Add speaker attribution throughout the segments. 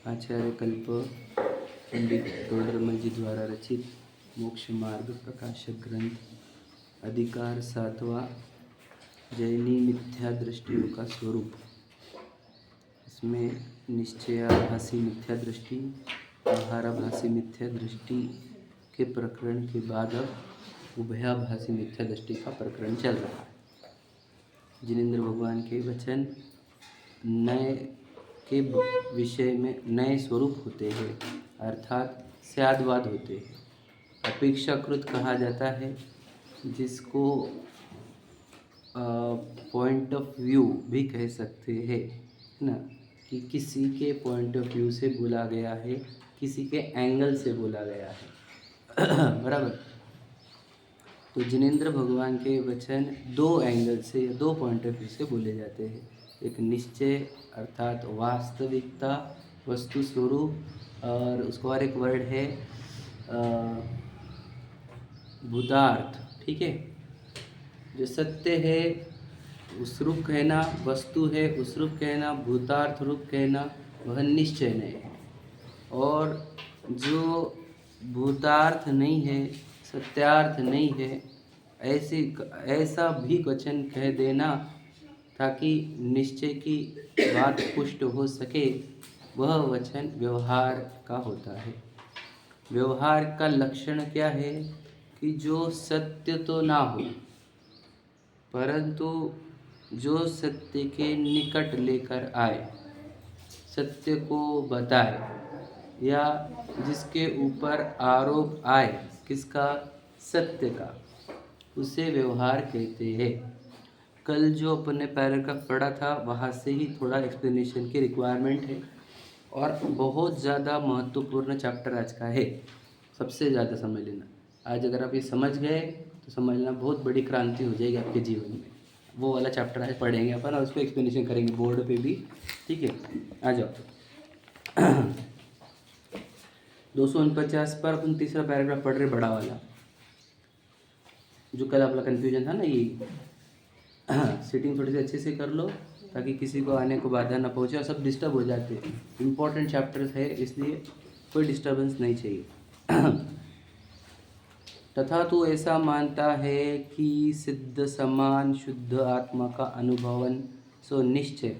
Speaker 1: आचार्य कल्प पंडित तोडरमल जी द्वारा रचित मोक्ष मार्ग प्रकाशक ग्रंथ अधिकार 7वां जैनी मिथ्या दृष्टियों का स्वरूप। इसमें निश्चयाभासी मिथ्या दृष्टि, व्यवहाराभासी मिथ्या दृष्टि के प्रकरण के बाद अब उभयाभासी मिथ्या दृष्टि का प्रकरण चल रहा है। जिनेंद्र भगवान के वचन नए के विषय में नए स्वरूप होते हैं, अर्थात स्यादवाद होते हैं। अपेक्षाकृत कहा जाता है, जिसको पॉइंट ऑफ व्यू भी कह सकते हैं ना, कि किसी के पॉइंट ऑफ व्यू से बोला गया है, किसी के एंगल से बोला गया है। बराबर। तो जिनेंद्र भगवान के वचन दो एंगल से या दो पॉइंट ऑफ व्यू से बोले जाते हैं। एक निश्चय अर्थात वास्तविकता, वस्तु स्वरूप, और उसको और एक वर्ड है भूतार्थ। ठीक है, जो सत्य है उस रूप कहना, वस्तु है उस रूप कहना, भूतार्थ रूप कहना, वह निश्चय नहीं है। और जो भूतार्थ नहीं है, सत्यार्थ नहीं है, ऐसा भी वचन कह देना ताकि निश्चय की बात पुष्ट हो सके, वह वचन व्यवहार का होता है। व्यवहार का लक्षण क्या है कि जो सत्य तो ना हो, परंतु जो सत्य के निकट लेकर आए, सत्य को बताए, या जिसके ऊपर आरोप आए, किसका? सत्य का, उसे व्यवहार कहते हैं। कल जो अपने पैराग्राफ पढ़ा था, वहाँ से ही थोड़ा एक्सप्लेनेशन की रिक्वायरमेंट है, और बहुत ज़्यादा महत्वपूर्ण चैप्टर आज का है। सबसे ज़्यादा समझ लेना। आज अगर आप ये समझ गए तो समझना बहुत बड़ी क्रांति हो जाएगी आपके जीवन में। वो वाला चैप्टर आज पढ़ेंगे अपन, और उसको एक्सप्लेनेशन करेंगे बोर्ड पे भी। ठीक है, आ जाओ। 249 पर अपन तीसरा पैराग्राफ पढ़ रहे, बड़ा वाला, जो कल आपका कन्फ्यूजन था ना। ये सीटिंग थोड़ी सी अच्छे से कर लो ताकि किसी को आने को बाधा ना पहुँचे, और सब डिस्टर्ब हो जाते हैं। इम्पोर्टेंट चैप्टर्स है, इसलिए कोई डिस्टर्बेंस नहीं चाहिए। तथा तो ऐसा मानता है कि सिद्ध समान शुद्ध आत्मा का अनुभवन सो निश्चय,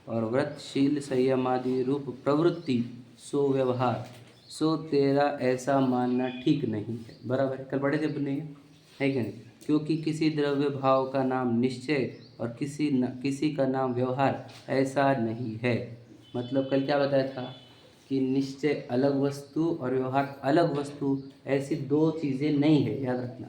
Speaker 1: और व्रतशील संयमादि रूप प्रवृत्ति सो व्यवहार, सो तेरा ऐसा मानना ठीक नहीं है। बराबर है, कल पढ़े थे अपने, है क्या नहीं? क्योंकि किसी द्रव्य भाव का नाम निश्चय और किसी का नाम व्यवहार ऐसा नहीं है। मतलब कल क्या बताया था कि निश्चय अलग वस्तु और व्यवहार अलग वस्तु, ऐसी दो चीज़ें नहीं है, याद रखना।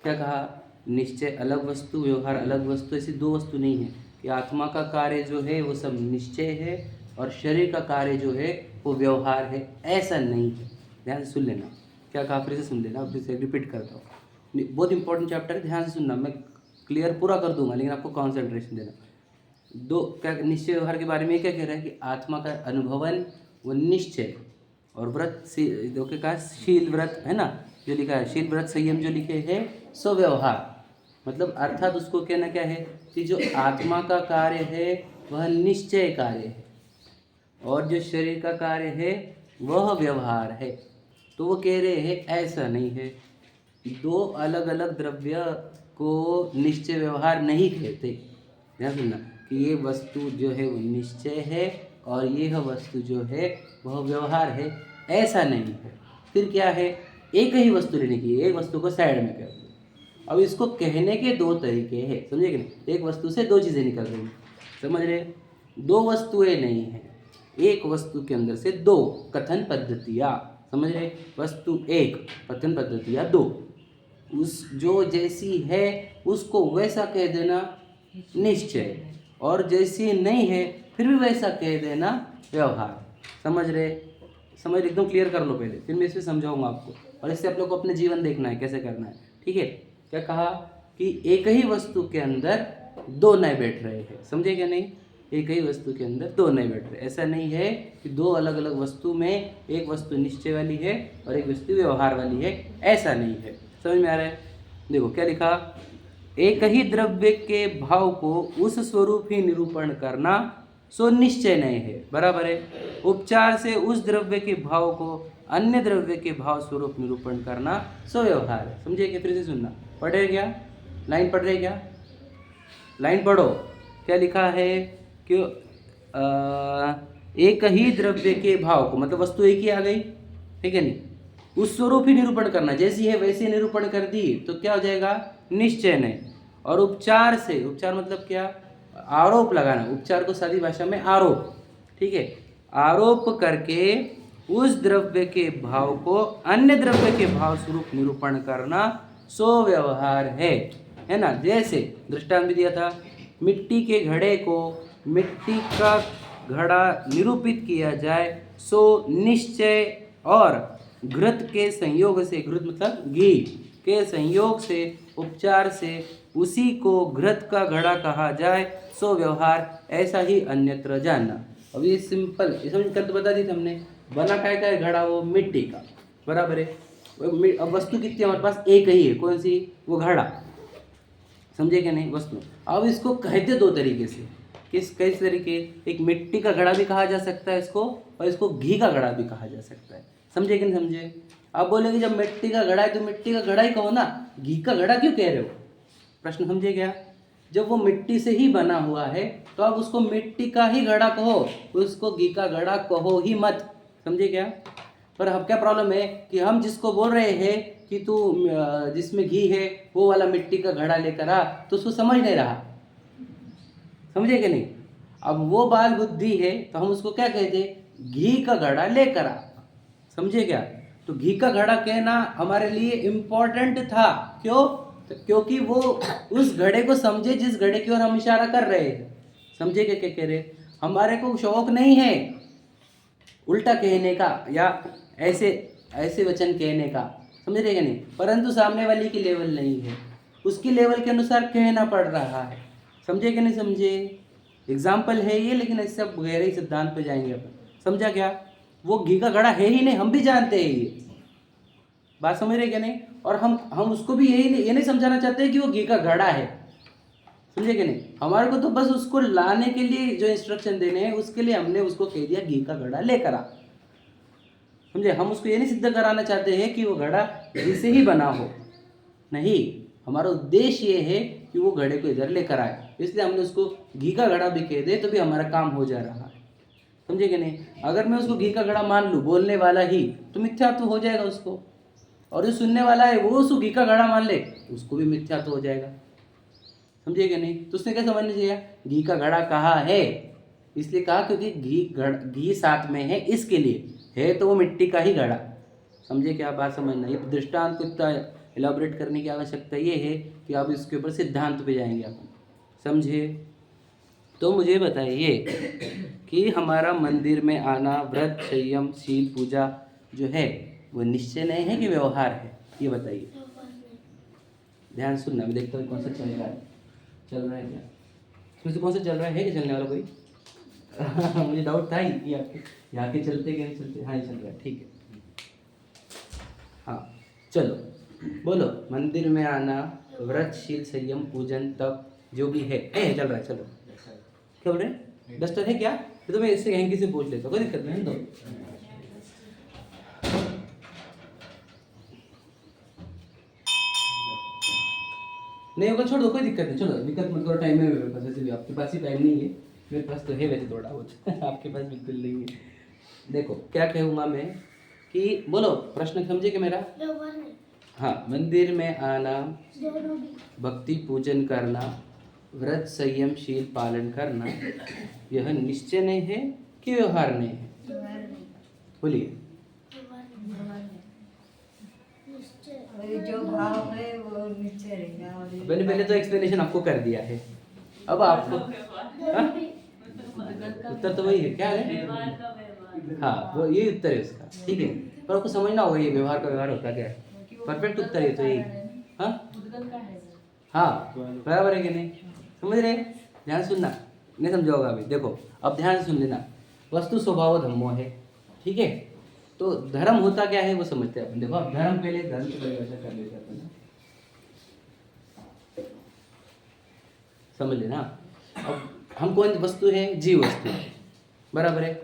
Speaker 1: क्या कहा? निश्चय अलग वस्तु, व्यवहार अलग वस्तु, ऐसी दो वस्तु नहीं है। कि आत्मा का कार्य जो है वो सब निश्चय है, और शरीर का कार्य जो है वो व्यवहार है, ऐसा नहीं है। ध्यान से सुन लेना। क्या कहा? फिर से सुन लेना, फिर से रिपीट करता हूँ। बहुत इंपॉर्टेंट चैप्टर है, ध्यान से सुनना। मैं क्लियर पूरा कर दूंगा, लेकिन आपको कॉन्सेंट्रेशन देना। दो क्या निश्चय व्यवहार के बारे में क्या कह रहा है कि आत्मा का अनुभवन वो निश्चय, और व्रत से जो के कहा शील व्रत है ना, जो लिखा है शील व्रत संयम जो लिखे हैं सो व्यवहार। मतलब अर्थात उसको कहना क्या है कि जो आत्मा का कार्य है वह निश्चय कार्य है, और जो शरीर का कार्य है वह व्यवहार है। तो वो कह रहे हैं ऐसा नहीं है। दो अलग अलग द्रव्य को निश्चय व्यवहार नहीं कहते। ध्यान सुनना कि ये वस्तु जो है वो निश्चय है, और यह वस्तु जो है वह व्यवहार है, ऐसा नहीं है। फिर क्या है? एक ही वस्तु लेने की, एक वस्तु को साइड में कर दो। अब इसको कहने के दो तरीके हैं, समझे कि नहीं? एक वस्तु से दो चीज़ें निकल रही, समझ रहे? दो वस्तुएं नहीं हैं, एक वस्तु के अंदर से दो कथन पद्धतियाँ, समझ रहे? वस्तु एक, कथन पद्धतियाँ दो। उस जो जैसी है उसको वैसा कह देना निश्चय, और जैसी नहीं है फिर भी वैसा कह देना व्यवहार। समझ रहे? समझ एकदम क्लियर कर लो पहले, फिर मैं इसमें समझाऊंगा आपको, और इससे आप लोग को अपने जीवन देखना है कैसे करना है। ठीक है? क्या कहा कि एक ही वस्तु के अंदर दो नए बैठ रहे हैं, समझे क्या नहीं? एक ही वस्तु के अंदर दो नए बैठ रहे, ऐसा नहीं है कि दो अलग अलग वस्तु में एक वस्तु निश्चय वाली है और एक वस्तु व्यवहार वाली है, ऐसा नहीं है। समझ में आ रहा है? देखो क्या लिखा, एक ही द्रव्य के भाव को उस स्वरूप ही निरूपण करना सो निश्चय नहीं है, बराबर है। उपचार से उस द्रव्य के भाव को अन्य द्रव्य के भाव स्वरूप निरूपण करना सो व्यवहार है। समझे क्या? फिर से सुनना, पढ़े क्या? लाइन पढ़ रहे क्या? लाइन पढ़ो, क्या लिखा है कि एक ही द्रव्य के भाव को, मतलब वस्तु एक ही आ गई, ठीक है नहीं, उस स्वरूप ही निरूपण करना, जैसी है वैसे निरूपण कर दी तो क्या हो जाएगा? निश्चय नहीं। और उपचार से, उपचार मतलब क्या? आरोप लगाना, उपचार को सादी भाषा में आरोप, ठीक है, आरोप करके उस द्रव्य के भाव को अन्य द्रव्य के भाव स्वरूप निरूपण करना सो व्यवहार है ना। जैसे दृष्टांत भी दिया था, मिट्टी के घड़े को मिट्टी का घड़ा निरूपित किया जाए सो निश्चय, और घृत के संयोग से, घृत मतलब घी के संयोग से, उपचार से उसी को घृत का घड़ा कहा जाए सो व्यवहार, ऐसा ही अन्यत्र जानना। अब ये सिंपल, इसमें कल तो बता दी थी हमने, बना काय का है घड़ा? वो मिट्टी का, बराबर है। अब वस्तु कितनी हमारे पास? एक ही है, कौन सी? वो घड़ा, समझे क्या नहीं? वस्तु। अब इसको कहते दो तरीके से, किस तरीके? एक मिट्टी का घड़ा भी कहा जा सकता है इसको, और इसको घी का घड़ा भी कहा जा सकता है। समझे कि नहीं समझे? आप बोलेंगे जब मिट्टी का घड़ा है तो मिट्टी का घड़ा ही कहो ना, घी का घड़ा क्यों कह रहे हो? प्रश्न समझे क्या? जब वो मिट्टी से ही बना हुआ है तो आप उसको मिट्टी का ही घड़ा कहो, उसको घी का घड़ा कहो ही मत। समझे क्या? पर अब क्या प्रॉब्लम है कि हम जिसको बोल रहे हैं कि तू जिसमें घी है वो वाला मिट्टी का घड़ा लेकर आ, तो उसको समझ नहीं रहा। समझे कि नहीं? अब वो बाल बुद्धि है तो हम उसको क्या कहते? घी का घड़ा लेकर आ। समझे क्या? तो घी का घड़ा कहना हमारे लिए इम्पोर्टेंट था। क्यों? तो क्योंकि वो उस घड़े को समझे जिस घड़े की ओर हम इशारा कर रहे हैं। समझे क्या कह रहे? हमारे को शौक नहीं है उल्टा कहने का या ऐसे ऐसे वचन कहने का, समझ रहे नहीं, परंतु सामने वाली की लेवल नहीं है, उसकी लेवल के अनुसार कहना पड़ रहा है। समझे कि नहीं समझे? एग्जाम्पल है ये, लेकिन इससे अब गहरे सिद्धांत पे जाएंगे अपन। समझा क्या? वो घी का घड़ा है ही नहीं, हम भी जानते हैं ये बात, समझ रहे क्या नहीं? और हम उसको भी ये नहीं समझाना चाहते कि वो घी का घड़ा है। समझे कि नहीं? हमारे को तो बस उसको लाने के लिए जो इंस्ट्रक्शन देने हैं उसके लिए हमने उसको कह दिया घी का घड़ा लेकर आ। समझे? हम उसको ये नहीं सिद्ध कराना चाहते हैं कि वो घड़ा घी से ही बना हो, नहीं, हमारा उद्देश्य ये है कि वो घड़े को इधर लेकर आए, इसलिए हमने उसको घी का घड़ा भी कह दे तो भी हमारा काम हो जा रहा है। समझे कि नहीं? अगर मैं उसको घी का घड़ा मान लूँ, बोलने वाला ही, तो मिथ्यात्व हो जाएगा उसको, और जो सुनने वाला है वो उसको घी का घड़ा मान ले, उसको भी मिथ्यात्व हो जाएगा। समझे कि नहीं? तो उसने क्या समझना चाहिए? घी का घड़ा कहा है, इसलिए कहा क्योंकि घी साथ में है, इसके लिए है, तो वो मिट्टी का ही घड़ा। समझे क्या बात? समझना, ये दृष्टांत को इतना एलाबोरेट करने की आवश्यकता ये है कि आप इसके ऊपर सिद्धांत पे जाएंगे अपन। समझे? तो मुझे बताइए कि हमारा मंदिर में आना, व्रत, संयम, शील, पूजा जो है वो निश्चय नहीं है कि व्यवहार है? ये बताइए, ध्यान सुनना, मैं देखता हूँ कौन सा चल रहा है क्या? इसमें से कौन सा चल रहा है कि चलने वाला कोई? मुझे डाउट था ही यहाँ के चलते कि नहीं चलते। हाँ, ये चल रहा है, ठीक है। हाँ चलो बोलो, मंदिर में आना, व्रत, शील, संयम, पूजन, तप जो भी है, चल रहा है, चलो क्या बोल रहे? डस्टर है क्या? तो मैं इससे हैंकी से पूछ लेता हूँ, कोई दिक्कत नहीं। दो नहीं होगा छोड़ दो, कोई दिक्कत नहीं, चलो दिक्कत मत करो, टाइम है मेरे पास, वैसे भी आपके पास ही टाइम नहीं है, मेरे पास तो है वैसे थोड़ा बहुत आपके पास बिल्कुल नहीं है। देखो क्या कहूँगा मैं कि बोलो, प्रश्न समझे कि मेरा? हाँ, मंदिर में आना, भक्ति पूजन करना, व्रत, संयम, शील पालन करना, यह निश्चय नहीं है कि व्यवहार नहीं है? बोलिए।
Speaker 2: जो भाव है वो निश्चय रहेगा।
Speaker 1: मैंने पहले तो एक्सप्लेनेशन आपको कर दिया है, अब आपको उत्तर तो वही है, क्या है? हाँ, वो ये उत्तर है उसका, ठीक है, पर आपको समझना होगा ये व्यवहार का व्यवहार होता क्या है। परफेक्ट उत्तर है तो यही। हाँ बराबर है कि नहीं? समझ रहे? ध्यान सुनना, नहीं समझाओगा अभी। देखो अब ध्यान से सुन लेना, वस्तु स्वभाव धर्मो है, ठीक है? तो धर्म होता क्या है वो समझते हैं अपन। देखो अब धर्म, पहले धर्म की परिभाषा कर लेते हैं अपन, समझ लेना। अब हम कौन वस्तु है? जीव वस्तु है, बराबर है,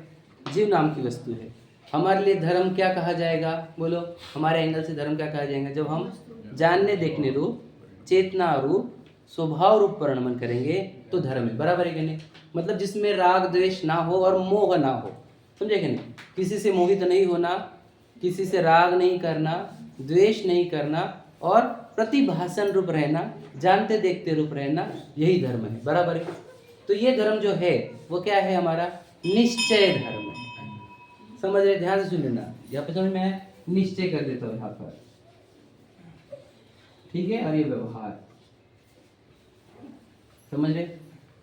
Speaker 1: जीव नाम की वस्तु है। हमारे लिए धर्म क्या कहा जाएगा? बोलो, हमारे एंगल से धर्म क्या कहा जाएगा? जब हम जानने देखने रूप, चेतना रूप, स्वभाव रूप परिणमन करेंगे तो धर्म है, बराबर है कि नहीं? मतलब जिसमें राग द्वेष ना हो और मोह ना हो, समझे कि नहीं? किसी से मोहित नहीं होना, किसी से राग नहीं करना, द्वेष नहीं करना और प्रतिभासन रूप रहना, जानते देखते रूप रहना, यही धर्म है, बराबर है। तो ये धर्म जो है वो क्या है? हमारा निश्चय धर्म है। समझ रहे? ध्यान से सुन लेना, यहाँ पे समझ में आया? निश्चय कर देता हूँ यहाँ पर, ठीक है। और ये व्यवहार, समझ रहे?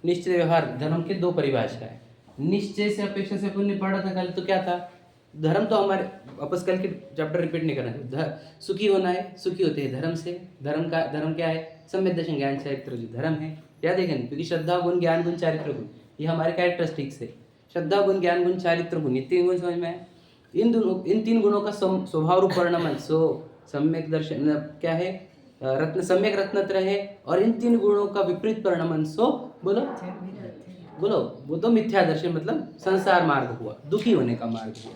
Speaker 1: निश्चय व्यवहार धर्म के दो परिभाषा है। निश्चय से अपेक्षा से अपन ने पढ़ा था कल, तो क्या था? धर्म तो हमारे वापस कल के चैप्टर रिपीट नहीं करना है। सुखी होना है, सुखी होते हैं धर्म से। धर्म क्या है? सम्यक दर्शन ज्ञान चारित्र जो धर्म है, याद है क्या? क्योंकि श्रद्धा गुण, ज्ञान गुण, चारित्र गुण, ये हमारे कैरेक्टरिस्टिक्स है। श्रद्धा गुण, ज्ञान गुण, चारित्र गुण, ये तीन गुण समझ में आए? इन तीन गुणों का स्वभाव रूप परिणमन, सम्यक दर्शन क्या है? सम्यक रत्नत्र है। और इन तीन गुणों का विपरीत परिणमन बोलो, वो तो मिथ्या दर्शन, मतलब संसार मार्ग हुआ, दुखी होने का मार्ग हुआ।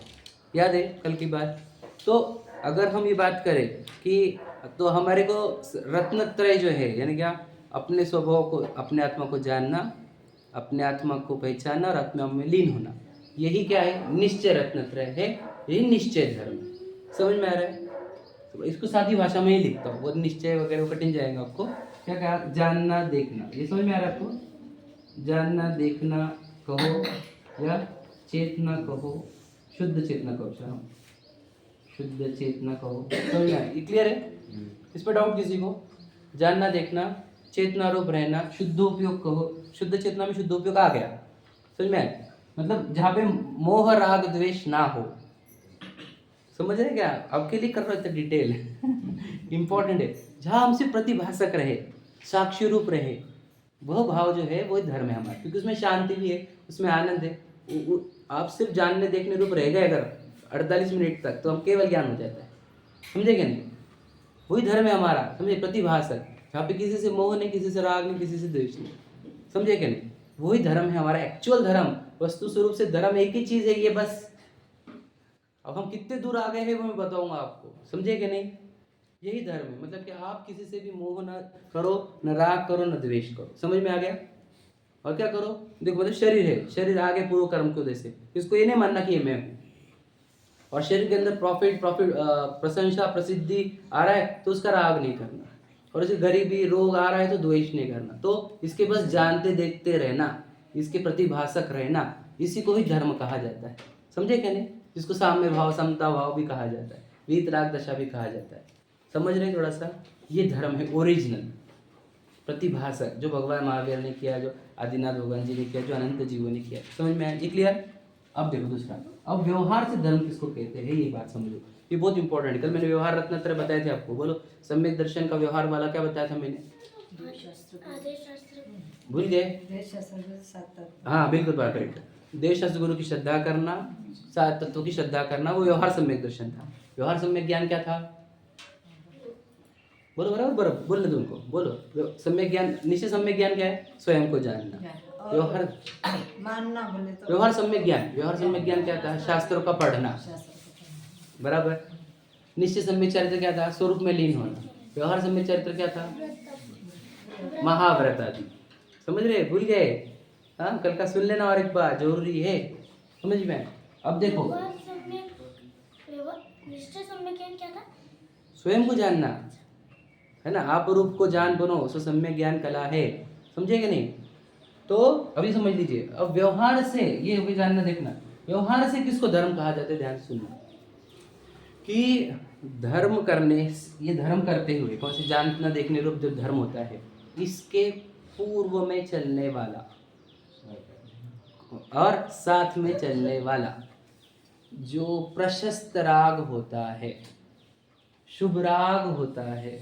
Speaker 1: याद है कल की बात? तो अगर हम ये बात करें कि तो हमारे को रत्नत्रय जो है, यानी क्या? अपने स्वभाव को, अपने आत्मा को जानना, अपने आत्मा को पहचानना और आत्मा में लीन होना, यही क्या है? निश्चय रत्नत्रय है, यही निश्चय धर्म। समझ में आ रहा है? तो इसको सादी भाषा में ही लिखता हूँ, वो निश्चय वगैरह कठिन जाएगा आपको। क्या कहा? जानना देखना, ये समझ में आ रहा है आपको? जानना देखना कहो या चेतना कहो, शुद्ध चेतना कहो, शुद्ध चेतना कहो, समझ में आया? क्लियर है? इस पर डाउट किसी को? जानना देखना, चेतना रूप रहना, शुद्ध उपयोग कहो, शुद्ध चेतना में शुद्ध उपयोग आ गया, समझ में आया? मतलब जहाँ पे मोह राग द्वेष ना हो, समझ रहे क्या? आपके लिए कर रहे थे डिटेल इंपॉर्टेंट है। जहाँ हमसे प्रतिभाषक रहे, साक्षी रूप रहे, वह भाव जो है वो धर्म है हमारा, क्योंकि उसमें शांति भी है, उसमें आनंद है। आप सिर्फ जानने देखने रूप रह गए अगर 48 मिनट तक, तो हम केवल ज्ञान हो जाता है, समझे क्या नहीं? वही धर्म है हमारा, समझे? प्रतिभाषक, जहाँ पे किसी से मोह नहीं, किसी से राग नहीं, किसी से द्वेष नहीं, समझे क्या नहीं? वही धर्म है हमारा, एक्चुअल धर्म। वस्तु स्वरूप से धर्म एक ही चीज है, ये बस। अब हम कितने दूर आ गए हैं वो मैं बताऊंगा आपको, समझे कि नहीं? यही धर्म है, मतलब कि आप किसी से भी मोह न करो, न राग करो, न द्वेष करो। समझ में आ गया? और क्या करो? देखो, मतलब शरीर है, शरीर आगे पूर्व कर्म के उदय से, इसको ये नहीं मानना कि ये मैं हूँ। और शरीर के अंदर प्रॉफिट प्रशंसा प्रसिद्धि आ रहा है तो उसका राग नहीं करना, और इसे गरीबी रोग आ रहा है तो द्वेष नहीं करना। तो इसके बस जानते देखते रहना, इसके प्रतिभाषक रहना, इसी को ही धर्म कहा जाता है। समझे क्या नहीं? जिसको साम्य भाव, समता भाव भी कहा जाता है, वीतराग दशा भी कहा जाता है। समझ रहे थोड़ा सा? ये धर्म है ओरिजिनल, प्रतिभाषक, जो भगवान महावीर ने किया, जो आदिनाथ भगवान जी ने किया, जो अनंत जीवों ने किया। समझ में आया? ये क्लियर? अब देखो दूसरा, अब व्यवहार से धर्म किसको कहते हैं, ये बात समझो, ये बहुत इंपॉर्टेंट है। कल मैंने व्यवहार रत्नत्रय बताए थे आपको, बोलो सम्यक दर्शन का व्यवहार वाला क्या बताया था मैंने? भूल गए? हाँ बिल्कुल परफेक्ट। देश शास्त्र गुरु की श्रद्धा करना, सात तत्वों की श्रद्धा करना, वो व्यवहार सम्यक दर्शन था। व्यवहार सम्यक ज्ञान क्या था? बोलो बराबर, बोल रहे तुमको, बोलो। सम्यक ज्ञान, निश्चय सम्यक ज्ञान क्या है? स्वयं को जानना। व्यवहार
Speaker 2: मानना बोले तो
Speaker 1: व्यवहार सम्यक ज्ञान क्या था? शास्त्रों का पढ़ना, बराबर। निश्चय सम्यक चरित्र क्या था? स्वरूप में लीन होना। व्यवहार सम्यक चरित्र क्या था? महाव्रत आदि। समझ रहे? भूल गए? हाँ, कल का सुन लेना और एक बार, जरूरी है, समझ में। अब देखो, स्वयं को जानना है ना, आप रूप को जान बनो, सो सम्यक ज्ञान कला है। समझे कि नहीं? तो अभी समझ लीजिए। अब व्यवहार से, ये भी जानना देखना, व्यवहार से किसको धर्म कहा जाता है? ध्यान से सुनना कि धर्म करने, ये धर्म करते हुए, कौन से जानना देखने रूप जो धर्म होता है, इसके पूर्व में चलने वाला और साथ में चलने वाला जो प्रशस्त राग होता है, शुभ राग होता है,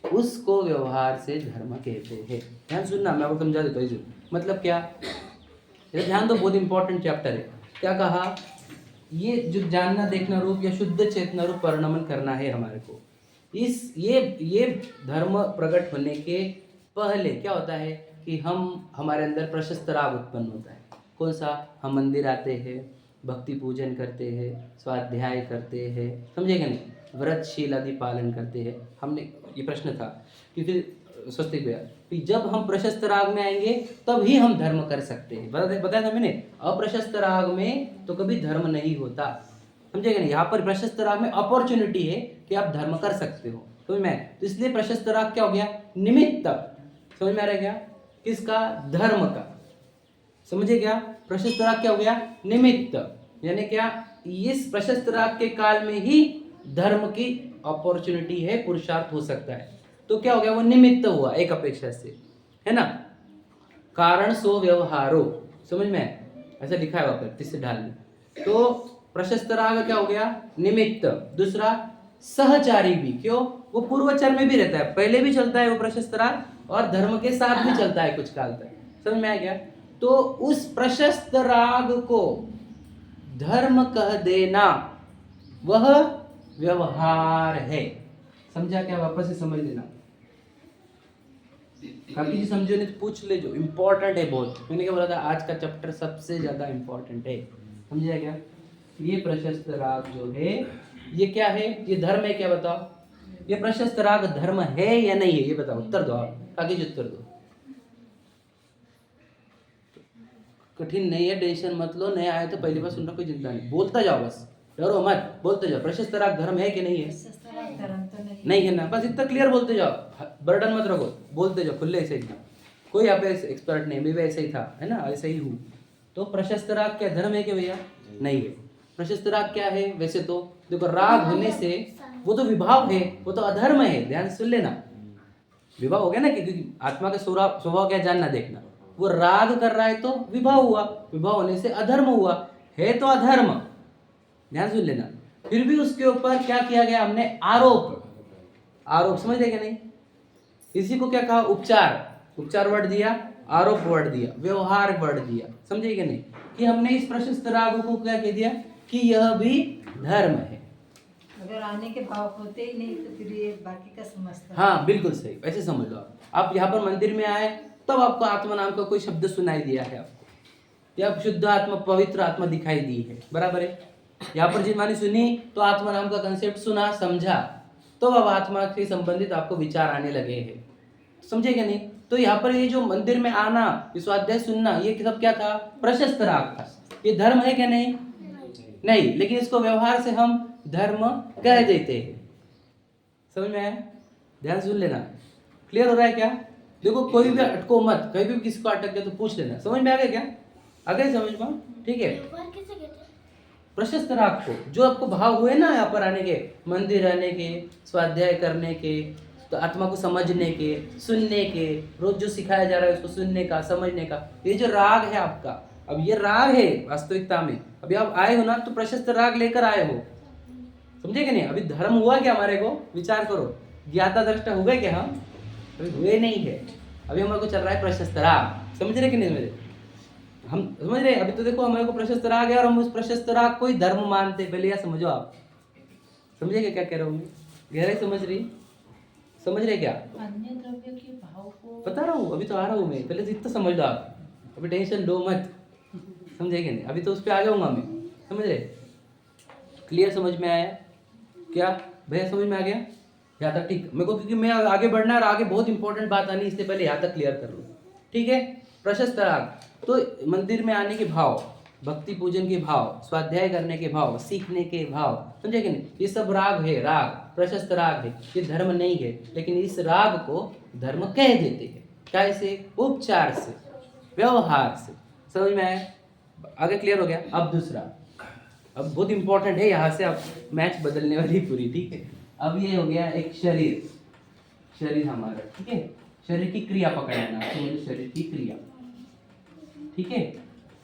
Speaker 1: उसको व्यवहार से धर्म कहते हैं। ध्यान सुनना, मैं आपको समझा देता हूँ। मतलब क्या? ये ध्यान दो, बहुत इंपॉर्टेंट चैप्टर है। क्या कहा? ये जो जानना देखना रूप या शुद्ध चेतना रूप परिणमन करना है हमारे को, इस ये धर्म प्रकट होने के पहले क्या होता है? कि हमारे अंदर प्रशस्त राग उत्पन्न होता है। कौन सा? हम मंदिर आते हैं, भक्ति पूजन करते हैं, स्वाध्याय करते हैं, समझेगा नहीं, व्रतशील आदि पालन करते हैं। हमने ये प्रश्न था कि फिर सोचते भैया कि जब हम प्रशस्त राग में आएंगे तब ही हम धर्म कर सकते हैं। बताया था मैंने, अप्रशस्त राग में तो कभी धर्म नहीं होता, समझेगा नहीं। यहाँ पर प्रशस्त राग में अपॉर्चुनिटी है कि आप धर्म कर सकते हो, समझ में? तो इसलिए प्रशस्त राग क्या हो गया? निमित्त। समझ में आ रहा है क्या? किसका? धर्म का। समझे क्या? प्रशस्त राग क्या हो गया? निमित्त। यानी क्या? इस प्रशस्त राग के काल में ही धर्म की अपॉर्चुनिटी है, पुरुषार्थ हो सकता है। तो क्या हो गया? वो निमित्त हुआ एक अपेक्षा से, है ना? कारण सो व्यवहारो, समझ में? ऐसा लिखा है वहां पर तीसरे ढाल में। तो प्रशस्त राग क्या हो गया? निमित्त। दूसरा सहचारी भी, क्यों? वो पूर्वचर में भी रहता है, पहले भी चलता है वो प्रशस्त राग, और धर्म के साथ भी चलता है कुछ काल तक। समझ में आ गया? तो उस प्रशस्त राग को धर्म कह देना वह व्यवहार है। समझा क्या? वापस से समझ लेना। काफी जी समझो नहीं तो पूछ ले, जो इम्पोर्टेंट है बहुत। मैंने क्या बोला था? आज का चैप्टर सबसे ज्यादा इम्पोर्टेंट है, समझा क्या? ये प्रशस्त राग जो है ये क्या है? ये धर्म है क्या? बताओ, ये प्रशस्त राग धर्म है या नहीं है? ये बताओ, उत्तर दो आप, काफी जी उत्तर दो। कठिन नहीं है, टेंशन मत लो, नया आए तो पहली बार सुनना, कोई चिंता नहीं, बोलता जाओ बस, डरो मत, बोलते जाओ। प्रशस्त राग धर्म है कि नहीं है?
Speaker 2: प्रशस्त राग धर्म तो नहीं
Speaker 1: नहीं है ना, बस इतना क्लियर बोलते जाओ, बर्डन मत रखो, बोलते जाओ खुले से एकदम। कोई यहाँ पे एक्सपर्ट नहीं, मैं भी ऐसे ही था, है ना, ऐसे ही हूँ। तो प्रशस्त राग क्या धर्म है क्या भैया? नहीं है। प्रशस्त राग क्या है? वैसे तो देखो, राग होने से वो तो विभाव है, वो तो अधर्म है, ध्यान से सुन लेना। विभाव हो गया ना, क्योंकि आत्मा का स्वभाव क्या? जानना देखना। वो राग कर रहा है तो विभाव हुआ, विभाव होने से अधर्म हुआ, है तो अधर्म, ध्यान सुन लेना। फिर भी उसके ऊपर क्या किया गया? हमने आरोप, आरोप समझ रहे क्या? नहीं, इसी को क्या कहा? उपचार। उपचार वर्ड दिया, आरोप वर्ड दिया, व्यवहार वर्ड दिया, समझे क्या? नहीं, कि हमने इस प्रशस्त राग को क्या कह दिया कि यह भी धर्म है।
Speaker 2: अगर आने के भाव होते ही नहीं तो फिर ये बाकी का समझता है।
Speaker 1: हाँ बिल्कुल सही, वैसे समझ लो आप यहाँ पर मंदिर में आए तब आपको आत्मा नाम का कोई शब्द सुनाई दिया है आपको, या शुद्ध आत्मा, पवित्र आत्मा दिखाई दी है, बराबर है। यहाँ पर जिन मानी सुनी तो आत्मा नाम का कंसेप्ट सुना, समझा, तो अब आत्मा से संबंधित आपको विचार आने लगे हैं, समझे क्या? नहीं, तो यहाँ पर ये जो मंदिर में आना, ये स्वाध्याय सुनना, ये सब क्या था? प्रशस्त राग था। ये धर्म है क्या? नहीं, नहीं, लेकिन इसको व्यवहार से हम धर्म कह देते हैं। समझ में आया? ध्यान सुन लेना, क्लियर हो रहा है क्या? देखो, कोई भी अटको मत, कहीं भी किसी को अटक गया तो पूछ लेना। समझ में आ गया क्या? आ गया समझ में? ठीक है। प्रशस्त राग को जो आपको भाव हुए ना यहाँ पर आने के, मंदिर आने के, स्वाध्याय करने के, तो आत्मा को समझने के, सुनने के, रोज जो सिखाया जा रहा है उसको सुनने का, समझने का, ये जो राग है आपका, अब ये राग है वास्तविकता में। अभी आप आए हो ना तो प्रशस्त राग लेकर आए हो, समझे कि नहीं? अभी धर्म हुआ क्या हमारे को? विचार करो, ज्ञाता दृष्टा हुए क्या हम? अभी हुए नहीं है, अभी हमारे को चल रहा है प्रशस्त राग, समझ रहे कि नहीं? मेरे हम समझ रहे? अभी तो देखो हमारे को प्रशस्त राग है और हम उस प्रशस्त राग को ही धर्म मानते। पहले यह समझो आप, समझे क्या कह रहा हूँ मैं? गहराई समझ रही? समझ रहे क्या?
Speaker 2: अन्य द्रव्य के भाव को
Speaker 1: बता रहा हूँ, अभी तो आ रहा हूँ मैं, पहले तो इतना समझ लो आप, अभी टेंशन लो मत, समझे कि नहीं? अभी तो उस पर आ जाऊंगा मैं, समझ रहे? क्लियर समझ में आया क्या भैया? समझ में आ गया यहाँ तक? ठीक, मेरे को क्योंकि मैं आगे बढ़ना है और आगे बहुत इंपॉर्टेंट बात आनी, इससे पहले यहाँ तक क्लियर कर लो, ठीक है? प्रशस्त राग तो मंदिर में आने के भाव, भक्ति पूजन के भाव, स्वाध्याय करने के भाव, सीखने के भाव, समझे कि नहीं? ये सब राग है, राग प्रशस्त राग है, ये धर्म नहीं है, लेकिन इस राग को धर्म कह देते हैं। कैसे? उपचार से, व्यवहार से। समझ में आया? आगे क्लियर हो गया? अब दूसरा, अब बहुत इंपॉर्टेंट है, यहाँ से अब मैच बदलने वाली पूरी, ठीक है? अब ये हो गया एक शरीर, शरीर हमारा, ठीक है? शरीर की क्रिया पकड़ना, शरीर की क्रिया, ठीक है?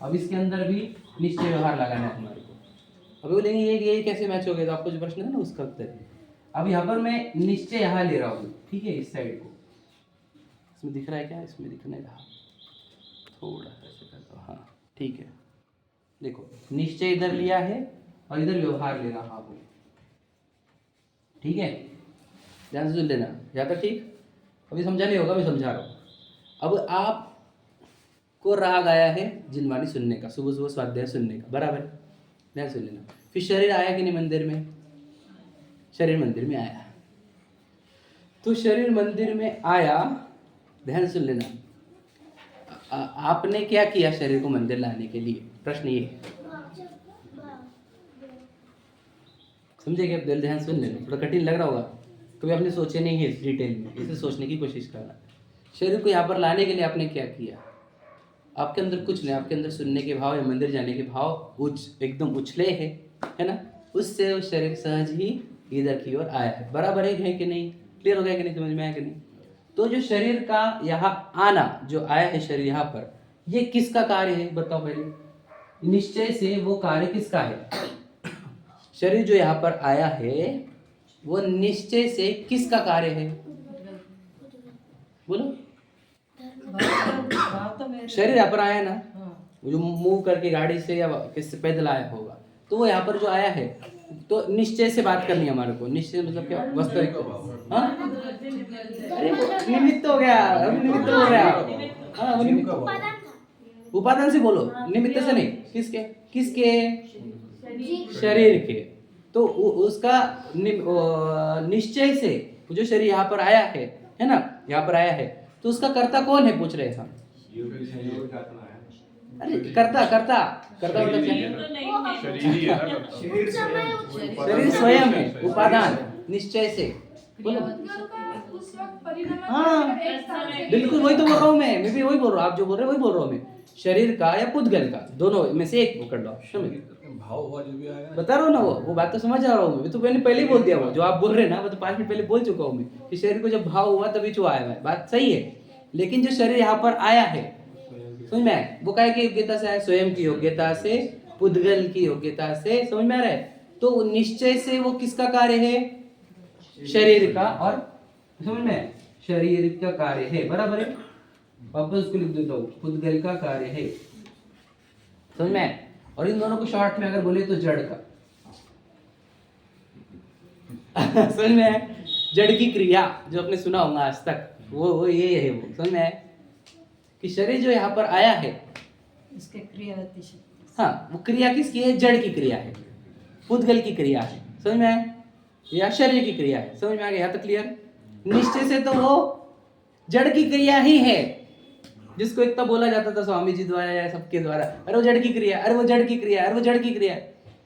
Speaker 1: अब इसके अंदर भी निश्चय व्यवहार लगाना है हमारे को। अभी बोलेंगे ये कैसे मैच हो गया? तो आपको जो प्रश्न है ना उसका उत्तर है। अब यहाँ पर मैं निश्चय यहाँ ले रहा हूँ, ठीक है? इस साइड को, इसमें दिख रहा है क्या? इसमें दिखने रहा, थोड़ा ऐसे करता हूँ, हाँ ठीक है। देखो, निश्चय इधर लिया है और इधर व्यवहार ले रहा हूँ, ठीक है? ध्यान से सुन लेना, यहाँ तक ठीक? अभी समझा नहीं होगा, मैं समझा रहा हूँ। अब आप को राग आया है जिनवानी सुनने का, सुबह सुबह स्वाध्याय सुनने का, बराबर है, ध्यान सुन लेना। फिर शरीर आया कि नहीं मंदिर में, शरीर मंदिर में आया, तो शरीर मंदिर में आया, ध्यान सुन लेना। आपने क्या किया शरीर को मंदिर लाने के लिए, प्रश्न ये है, समझे क्या? ध्यान सुन लेना, थोड़ा कठिन लग रहा होगा, कभी आपने सोचे नहीं है इस डिटेल में, इसे सोचने की कोशिश करना। शरीर को यहाँ पर लाने के लिए आपने क्या किया? आपके अंदर कुछ नहीं, आपके अंदर सुनने के भाव या मंदिर जाने के भाव एकदम उछले है ना, उससे उस शरीर सहज ही इधर की ओर आया है, बराबर है कि नहीं? क्लियर हो गया कि नहीं, समझ में आया कि नहीं? तो जो शरीर का यहाँ आना जो आया है शरीर यहाँ पर, ये किसका कार्य है बताओ पहले, निश्चय से वो कार्य किसका है? शरीर जो यहाँ पर आया है वो निश्चय से किसका कार्य है, बोलो। शरीर यहाँ पर आया ना, जो मूव करके गाड़ी से या किससे पैदल आया होगा, तो वो यहाँ पर जो आया है, तो निश्चय से बात करनी है हमारे को। निश्चय मतलब क्या? वास्तविक। हाँ, अरे निमित्त हो गया, अभी निमित्त हो गया। हाँ, उपादान से बोलो, निमित्त से नहीं। किसके किसके? शरीर के। तो उसका निश्चय से जो शरीर यहाँ पर आया है ना, यहाँ पर आया है, तो उसका कर्ता कौन है पूछ रहे हैं हम। अरे कर्ता कर्ता कर्ता मतलब क्या? शरीर स्वयं है, उपादान निश्चय से, बोलो। हाँ बिल्कुल, वही तो बोल रहा हूँ मैं भी वही बोल रहा हूँ, आप जो बोल रहे हैं वही बोल रहा हूँ मैं। शरीर का या पुद्गल का, दोनों में से एक पकड़ लो,
Speaker 3: भाव हुआ जो भी आएगा,
Speaker 1: बता रहा हूँ ना, वो बात तो समझ आ रहा हूँ मैं, तो मैंने पहले ही बोल दिया, वो जो आप बोल रहे हैं ना, वो तो 5 मिनट पहले बोल चुका हूँ मैं कि शरीर को जब भाव हुआ तभी जो आया है, बात सही है। लेकिन जो शरीर यहाँ पर आया है, समझ में आया? वो काय की योग्यता से आया? स्वयं की योग्यता से, पुद्गल की योग्यता से, समझ में आ रहा है? तो निश्चय से वो किसका कार्य है? शरीर का, और समझ में, शरीर का कार्य है, बराबर है। वापस उसको लिख देता हूँ, पुद्गल का कार्य है, समझ में? और इन दोनों को शॉर्ट में अगर बोले तो जड़ का समझ में है? जड़ की क्रिया जो आपने सुना होगा आज तक, वो ये है, वो समझ में है कि शरीर जो यहाँ पर आया है,
Speaker 2: इसके क्रियावती शक्ति,
Speaker 1: हाँ, वो क्रिया किसकी है? जड़ की क्रिया है, पुद्गल की क्रिया है, समझ में आया? या शरीर की क्रिया है, समझ में आ गया? यहाँ तक क्लियर? निश्चय से तो वो जड़ की क्रिया ही है, जिसको एक तो बोला जाता था स्वामी जी द्वारा या सबके द्वारा, अरे वो जड़ की क्रिया, अरे वो जड़ की क्रिया, अरे वो जड़ की क्रिया।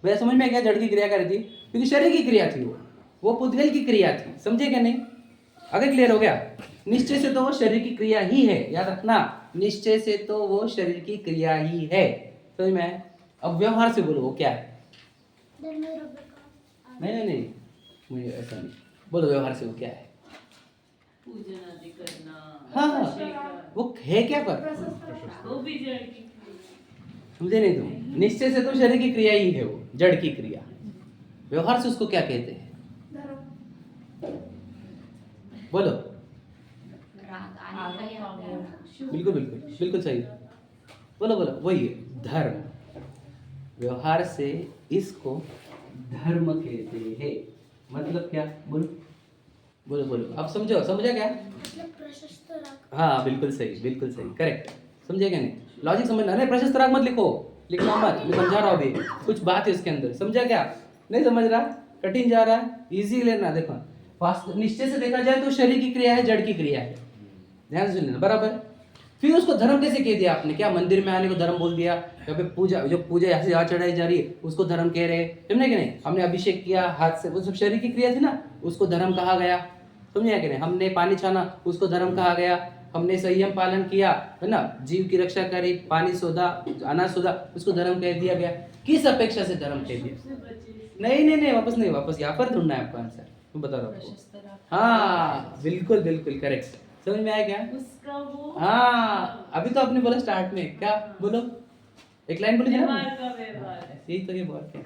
Speaker 1: भैया समझ में क्या? जड़ की क्रिया कर रही थी क्योंकि शरीर की क्रिया थी, वो पुद्गल की क्रिया थी, समझे क्या नहीं? अगर क्लियर हो गया? निश्चय से तो वो शरीर की क्रिया ही है, याद रखना, निश्चय से तो वो शरीर की क्रिया ही है, समझ में आया? अब व्यवहार से बोलो वो क्या है? नहीं मुझे ऐसा नहीं, बोलो व्यवहार से वो क्या है?
Speaker 4: पूजन आदि करना,
Speaker 1: हाँ, वो है क्या पर?
Speaker 4: वो भी जड़ की
Speaker 1: समझे नहीं तुम? निश्चय से तो शरीर की क्रिया ही है, वो जड़ की क्रिया। व्यवहार से उसको क्या कहते हैं? बोलो। बिल्कुल बिल्कुल बिल्कुल सही, बोलो बोलो, वही है धर्म। व्यवहार से इसको धर्म कहते हैं। मतलब क्या? बोलो बोलो बोलो, आप समझो, समझा क्या? हाँ बिल्कुल सही, करेक्ट, समझे क्या नहीं? लॉजिक समझना। नहीं प्रशस्त राग मत लिखो, लिखना मत, मैं समझा रहा हूँ अभी, कुछ बात है उसके अंदर, समझा क्या? नहीं समझ रहा? कठिन जा रहा है? इजी लेना। देखो वास्तव निश्चय से देखा जाए तो शरीर की क्रिया है, जड़ की क्रिया है, ध्यान से लेना, बराबर। फिर उसको धर्म कैसे कह दिया आपने? क्या मंदिर में आने को धर्म बोल दिया? या फिर पूजा, जो पूजा यहाँ से यहाँ चढ़ाई जा रही है उसको धर्म कह रहे हैं, समझे कि नहीं? हमने अभिषेक किया हाथ से, वो सब शरीर की क्रिया थी ना, उसको धर्म कहा गया, समझे कि नहीं? हमने पानी छाना, उसको धर्म कहा गया। हमने संयम पालन किया, है ना, जीव की रक्षा करी, पानी सोधा, अनाज सोधा, उसको धर्म कह दिया गया। किस अपेक्षा से धर्म कह दिया? नहीं वापस यहाँ पर ढूंढना है आपका आंसर, मैं बता रहा हूँ। हाँ बिल्कुल करेक्ट, समझ में आया क्या?
Speaker 4: उसका वो,
Speaker 1: हाँ अभी तो आपने बोला स्टार्ट में, क्या बोलो? एक लाइन बोली ना,
Speaker 4: व्यवहार का व्यवहार,
Speaker 1: यही तो ये बात है,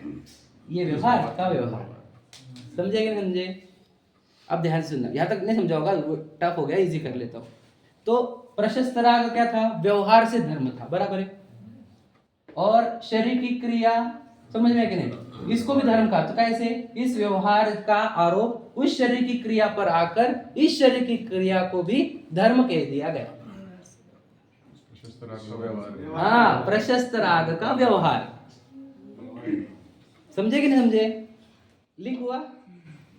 Speaker 1: ये व्यवहार का व्यवहार, समझे कि नहीं समझे? अब ध्यान से सुनना, यहाँ तक नहीं समझा होगा, टफ हो गया, इजी कर लेता हूँ। तो प्रशस्त राग क्या था? व्यवहार से धर्म था, बराबर है। और शरीर की क्रिया, समझ में कि नहीं? इसको भी धर्म कहा, तो कैसे? इस व्यवहार का आरोप उस शरीर की क्रिया पर आकर इस शरीर की क्रिया को भी धर्म कह दिया गया।
Speaker 3: प्रशस्त राग का व्यवहार।
Speaker 1: हाँ, प्रशस्त राग का व्यवहार। समझे कि नहीं समझे? लिंक हुआ?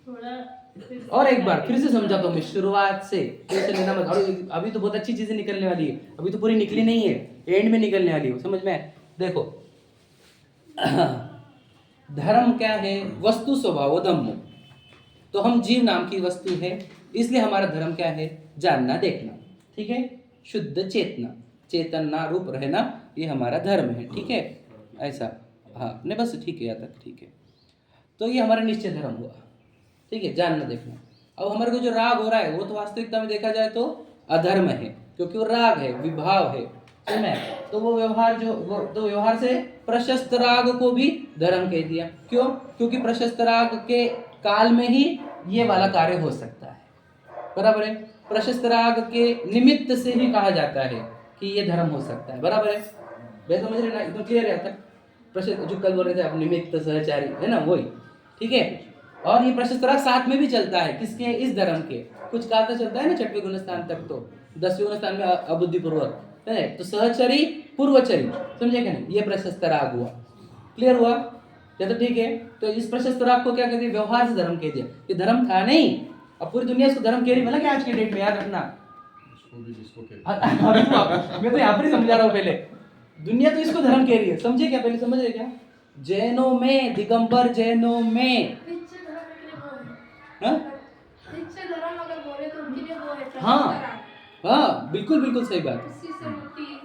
Speaker 4: थोड़ा फिर से
Speaker 1: और एक बार फिर से समझाता हूँ मैं शुरुआत से, फिर से लेना मत। और अभी तो बहुत अच्छी चीजें निकलने वाली है, अभी तो पूरी निकली नहीं है, एंड में निकलने वाली है, समझ में आए? देखो धर्म क्या है? वस्तु स्वभाव धम्मो। तो हम जीव नाम की वस्तु है, इसलिए हमारा धर्म क्या है? जानना देखना, ठीक है? शुद्ध चेतना, चेतना रूप रहना, ये हमारा धर्म है, ठीक है? ऐसा, हाँ नहीं बस ठीक है, यहाँ तक ठीक है। तो ये हमारा निश्चय धर्म हुआ, ठीक है? जानना देखना। अब हमारे को जो राग हो रहा है वो तो वास्तविकता में देखा जाए तो अधर्म है, क्योंकि वो राग है, विभाव है, समझ? तो वो व्यवहार तो व्यवहार से प्रशस्त राग को भी धर्म कह दिया। क्यों? क्योंकि प्रशस्त राग के काल में ही ये वाला कार्य हो सकता है, बराबर है? प्रशस्त राग के निमित्त से ही कहा जाता है कि ये धर्म हो सकता है, बराबर है? वे समझ रहे ना? एकदम क्लियर है तक? प्रशस्त जो कल बोल रहे थे आप, निमित्त सहचारी है ना, वही, ठीक है? और ये प्रशस्त राग साथ में भी चलता है, किसके? इस धर्म के। कुछ काल तक चलता है ना, 6वें गुणस्थान तक, तो 10वें गुणस्थान में अबुद्धिपूर्वक है, तो सहचरी पूर्वचरी, समझे क्या नहीं? ये प्रशस्त राग हुआ, क्लियर हुआ? या तो ठीक है। तो इस प्रशस्त राग को क्या कहते हैं? व्यवहार से धर्म कह दिया। ये धर्म था नहीं, अब पूरी दुनिया इसको धर्म कह रही, मतलब कि आज के डेट में, याद रखना।
Speaker 3: इसको भी जिसको कहते
Speaker 1: मैं तो यहाँ पर ही समझा रहा हूँ, पहले दुनिया तो इसको धर्म कह रही है, समझे क्या? पहले समझ रहे क्या? जैनों में, दिगंबर जैनों में, हाँ हाँ हाँ, बिल्कुल बिल्कुल सही बात।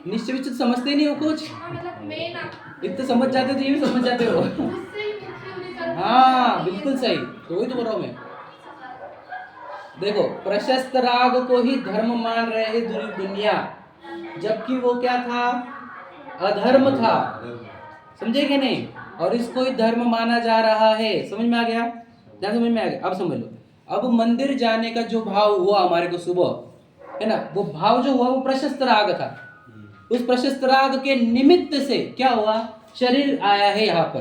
Speaker 1: निश्चय विश्चित समझते नहीं हो कुछ, इतना समझ जाते तो ये भी समझ जाते हो। हाँ बिल्कुल सही, तो वही तो बोल रहा हूँ मैं। देखो, प्रशस्त राग को ही धर्म मान रहे हैं दुनिया, जबकि वो क्या था? अधर्म था, समझे कि नहीं? और इसको ही धर्म माना जा रहा है। समझ में आ गया? ध्यान समझ में आ गया? अब समझ लो। अब मंदिर जाने का जो भाव हुआ हमारे को सुबह, है ना, वो भाव जो हुआ वो प्रशस्त राग था। उस प्रशस्त राग के निमित्त से क्या हुआ? शरीर आया है यहाँ पर।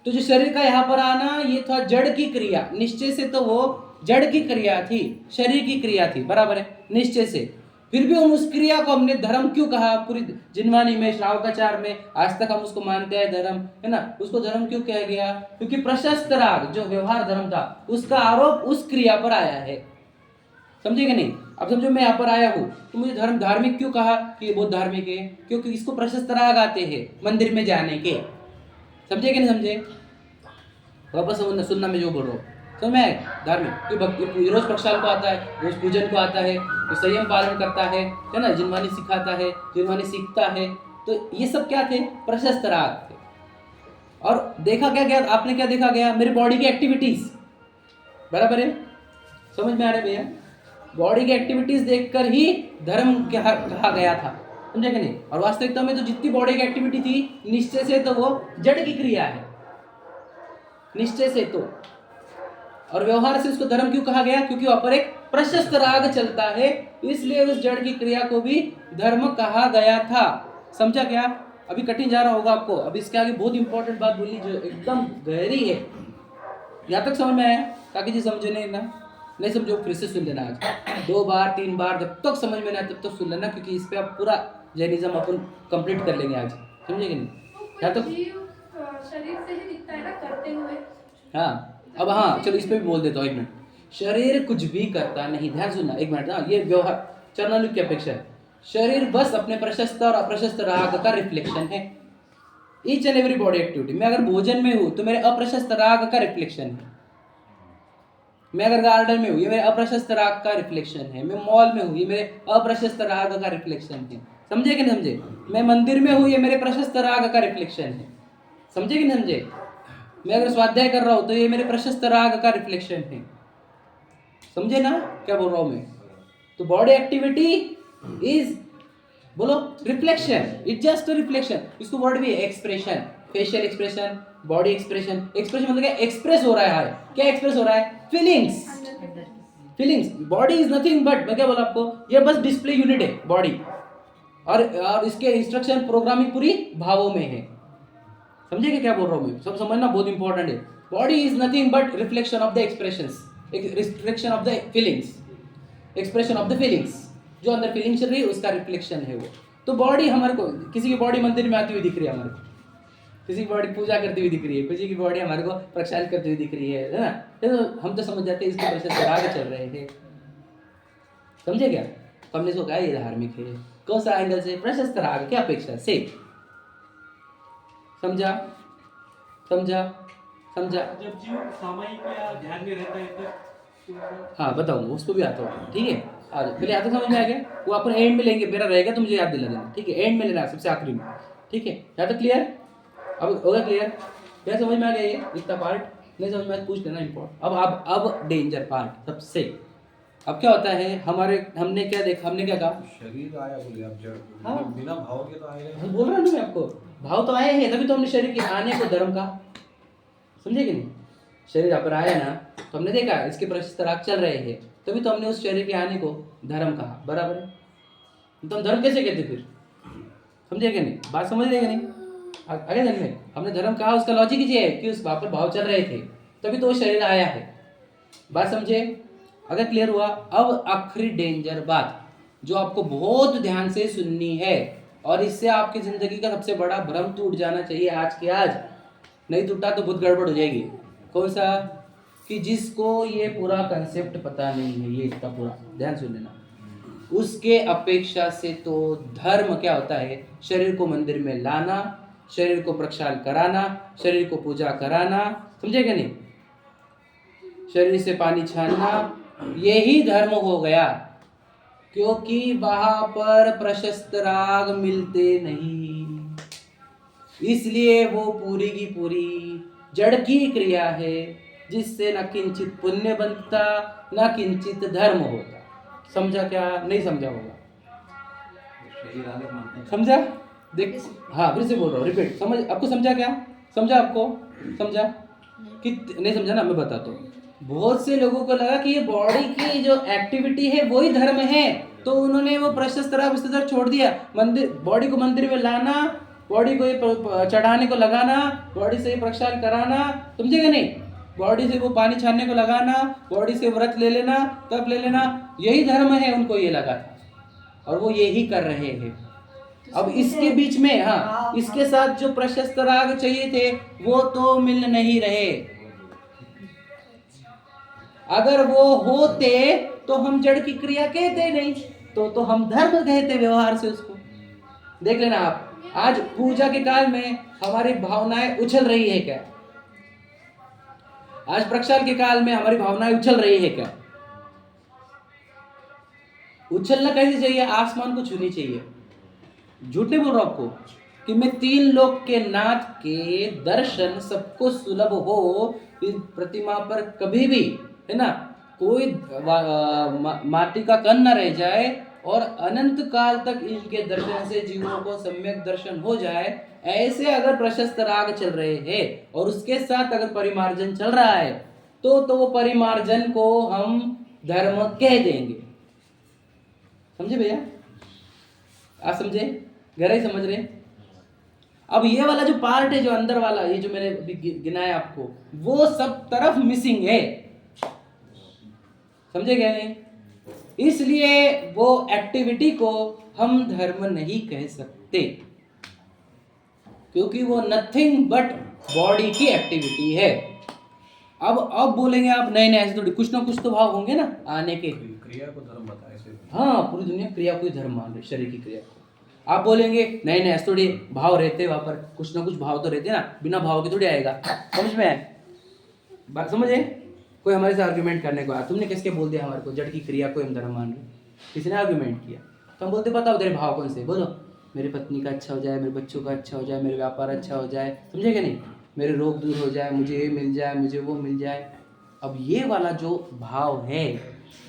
Speaker 1: तो जो शरीर का यहाँ पर आना, ये था जड़ की क्रिया। निश्चय से तो वो जड़ की क्रिया थी, शरीर की क्रिया थी, बराबर है? निश्चय से फिर भी उस क्रिया को हमने धर्म क्यों कहा? पूरी जिनवानी में, श्रावकाचार में आज तक हम उसको मानते हैं धर्म, है ना? उसको धर्म क्यों कहा गया? क्योंकि प्रशस्त राग जो व्यवहार धर्म था, उसका आरोप उस क्रिया पर आया है, समझे कि नहीं? अब समझो, मैं यहाँ पर आया हूँ तो मुझे धर्म धार्मिक क्यों कहा कि वो धार्मिक है? क्योंकि इसको प्रशस्त राग आते हैं मंदिर में जाने के, समझे कि नहीं समझे? वापस सुनना मैं जो बोल रहा हूँ, समझ में आए? धार्मिक कि भक्ति रोज प्रक्षाल को आता है, रोज पूजन को आता है, तो संयम पालन करता है ना? जिनवानी सिखाता है, जिनवानी सीखता है, तो ये सब क्या थे? प्रशस्त राग थे। और देखा क्या गया? आपने क्या देखा गया? मेरी बॉडी की एक्टिविटीज, बराबर है? समझ में आ रहा है भैया? बॉडी की एक्टिविटीज देखकर ही धर्म कहा गया था, समझे कि नहीं? और वास्तविकता में तो जितनी बॉडी की एक्टिविटी थी, निश्चय से तो वो जड़ की क्रिया है, निश्चय से तो। और व्यवहार से उसको धर्म क्यों कहा गया? क्योंकि वहां पर एक प्रशस्त राग चलता है, इसलिए उस जड़ की क्रिया को भी धर्म कहा गया था। समझा क्या? अभी कठिन जा रहा होगा आपको, अभी इसके आगे बहुत इंपॉर्टेंट बात बोली जो एकदम गहरी है। यहाँ तक समझ में आया? ताकि जी समझे नहीं समझो फिर से सुन लेना, आज 2 बार 3 बार, जब तक समझ में ना आए तब तक सुन लेना, क्योंकि इस पे आप पूरा जैनिज्म अपन कंप्लीट कर लेंगे आज, समझे कि नहीं? यहाँ तक
Speaker 5: शरीर से ही दिखता है ना करते हुए।
Speaker 1: हाँ, अब हाँ चलो इस पे भी बोल देता हूँ, 1 मिनट। शरीर कुछ भी करता नहीं, ध्यान सुनना 1 मिनट। हाँ, ये व्यवहार चरणानुग की अपेक्षा है। शरीर बस अपने प्रशस्त और अप्रशस्त राग का रिफ्लेक्शन है। Each and every body activity. मैं अगर भोजन में हूँ तो मेरे अप्रशस्त राग का रिफ्लेक्शन है। मैं अगर गार्डन में हूँ, ये मेरे अप्रशस्त राग का रिफ्लेक्शन है। मैं मॉल में हूँ, ये मेरे अप्रशस्त राग का रिफ्लेक्शन है। समझे कि नहीं समझे? मैं मंदिर में हूँ, ये मेरे प्रशस्त राग का रिफ्लेक्शन है। समझे कि नहीं समझे? मैं अगर स्वाध्याय कर रहा हूँ तो ये मेरे प्रशस्त राग का रिफ्लेक्शन है। समझे ना क्या बोल रहा हूँ मैं? तो बॉडी एक्टिविटी इज, बोलो, रिफ्लेक्शन। It just reflection. इसको वर्ड भी है expression, facial expression, body expression. Expression मतलब क्या? एक्सप्रेस हो रहा है। क्या एक्सप्रेस हो रहा है? Feelings. Feelings. Body is nothing but, मैं क्या बोला आपको, ये बस डिस्प्ले यूनिट है बॉडी, और इसके इंस्ट्रक्शन प्रोग्रामिंग पूरी भावों में है। समझे क्या बोल रहा हूँ मैं? सब समझना बहुत इंपॉर्टेंट है। Body is nothing but reflection of the expressions, reflection of the feelings, expression of the feelings. जो अंदर फीलिंग चल रही है उसका रिफ्लेक्शन है वो। तो बॉडी हमारे को, किसी की बॉडी मंदिर में आती हुई दिख रही है हमारे को, किसी की बॉडी पूजा करती हुई दिख रही है, किसी की बॉडी हमारे को प्रक्षालन करती हुई दिख रही है ना, तो हम तो समझ जाते हैं इसके प्रशस्त राग चल रहे हैं। समझे क्या? तो हमने इसको कहा ये धार्मिक है। कौन सा एंगल से? प्रशस्त राग की अपेक्षा से। समझा? समझा? समझा?
Speaker 6: जब जीव सामायिक या ध्यान में रहता है तब
Speaker 1: हाँ बताऊंगा, उसको भी आता हूँ, ठीक है। आज पहले आता समझ में आ गया, वो अपन एंड में लेंगे, मेरा रहेगा तो मुझे याद दिला देना, ठीक है। एंड में लेना, सबसे आखिरी में, ठीक है। यहाँ तक क्लियर? अब होगा क्लियर? क्या समझ में आ गया ये इतना पार्ट? नहीं समझ में पूछ लेना इम्पोर्टेंट। अब डेंजर पार्ट सबसे। अब क्या होता है हमने क्या देखा, हमने क्या कहा?
Speaker 3: शरीर आया बोले आप जड़,
Speaker 1: हाँ।
Speaker 3: बिना भाव के तो आएगा।
Speaker 1: हम बोल रहा हूँ ना मैं आपको, भाव तो आए हैं, तभी तो हमने शरीर के आने को धर्म का, समझे कि नहीं? शरीर पर आया ना, तो हमने देखा इसके प्रशस्त राग चल रहे हैं, तभी तो हमने उस शरीर के आने को धर्म कहा, बराबर है। तो हम धर्म कैसे कहते फिर? समझे कि नहीं? बात समझ रहे कि नहीं? आगे ध्यान में, हमने धर्म कहा, उसका लॉजिक ये है कि उस वहाँ पर भाव चल रहे थे, तभी तो वो शरीर आया है। बात समझे? अगर क्लियर हुआ? अब आखिरी डेंजर बात जो आपको बहुत ध्यान से सुननी है, और इससे आपकी जिंदगी का सबसे बड़ा भ्रम टूट जाना चाहिए आज के आज, नहीं टूटा तो बहुत गड़बड़ हो जाएगी। कौन सा? कि जिसको ये पूरा कंसेप्ट पता नहीं है, ये इसका पूरा ध्यान सुन लेना, उसके अपेक्षा से तो धर्म क्या होता है? शरीर को मंदिर में लाना, शरीर को प्रक्षालन कराना, शरीर को पूजा कराना, समझे क्या नहीं? शरीर से पानी छानना, यही धर्म हो गया, क्योंकि वहां पर प्रशस्त राग मिलते नहीं, इसलिए वो पूरी की पूरी जड़ की क्रिया है, जिससे न किंचित पुण्य बनता, न किंचित धर्म होता। समझा क्या? नहीं समझा होगा?
Speaker 3: शरीर आने को मानते हैं।
Speaker 1: समझा? देख, हाँ फिर से बोल रहा हूँ, रिपीट। समझ आपको? समझा क्या? समझा आपको? समझा कि नहीं समझा ना? मैं बताता हूँ। बहुत से लोगों को लगा कि ये बॉडी की जो एक्टिविटी है वही धर्म है, तो उन्होंने वो प्रशस्त राग उस तरफ छोड़ दिया। मंदिर, बॉडी को मंदिर में लाना, बॉडी को ये चढ़ाने को लगाना, बॉडी से ये प्रक्षालन कराना, समझेगा नहीं? बॉडी से वो पानी छानने को लगाना, बॉडी से व्रत ले लेना, तब ले लेना, यही धर्म है, उनको ये लगा था, और वो यही कर रहे हैं। अब इसके बीच में, हाँ, इसके साथ जो प्रशस्त राग चाहिए थे वो तो मिल नहीं रहे। अगर वो होते तो हम जड़ की क्रिया कहते नहीं, तो हम धर्म कहते व्यवहार से उसको। देख लेना आप, आज पूजा के काल में हमारी भावनाएं उछल रही है क्या? आज प्रक्षालन के काल में हमारी भावनाएं उछल रही है क्या? उछलना कैसे चाहिए? आसमान को छूनी चाहिए। झूठ नहीं बोल रहा आपको कि मैं तीन लोक के नाथ के दर्शन सबको सुलभ हो, इस प्रतिमा पर कभी भी, है ना, कोई माटी का कण न रह जाए, और अनंत काल तक इनके दर्शन से जीवों को सम्यक दर्शन हो जाए, ऐसे अगर प्रशस्त राग चल रहे हैं और उसके साथ अगर परिमार्जन चल रहा है, तो वो परिमार्जन को हम धर्म कह देंगे। समझे भैया? आप समझे? गहराई समझ रहे? अब ये वाला जो पार्ट है, जो अंदर वाला, ये जो मैंने अभी गिनाया आपको, वो सब तरफ मिसिंग है। समझे क्या नहीं? इसलिए वो एक्टिविटी को हम धर्म नहीं कह सकते, क्योंकि वो नथिंग बट बॉडी की एक्टिविटी है। अब बोलेंगे आप, नहीं नहीं ऐसे थोड़ी, कुछ ना कुछ तो भाव होंगे ना आने के।
Speaker 3: क्रिया को धर्म बताए से।
Speaker 1: हाँ, पूरी दुनिया क्रिया को ही धर्म मान रही, शरीर की क्रिया को। आप बोलेंगे नहीं नहीं ऐसे थोड़ी, भाव रहते वहां पर, कुछ ना कुछ भाव तो रहते ना, बिना भाव के थोड़ी आएगा। समझ में आए बात? समझे? कोई हमारे से आर्ग्यूमेंट करने को आया, तुमने किसके बोल दिया हमारे को जड़ की क्रिया को हम धर्म मान रहे? किसी ने आर्ग्यूमेंट किया तो हम बोलते बताओ तेरे भाव कौन से, बोलो। मेरी पत्नी का अच्छा हो जाए, मेरे बच्चों का अच्छा हो जाए, मेरे व्यापार अच्छा हो जाए, समझे क्या नहीं, मेरे रोग दूर हो जाए, मुझे ये मिल जाए, मुझे वो मिल जाए। अब ये वाला जो भाव है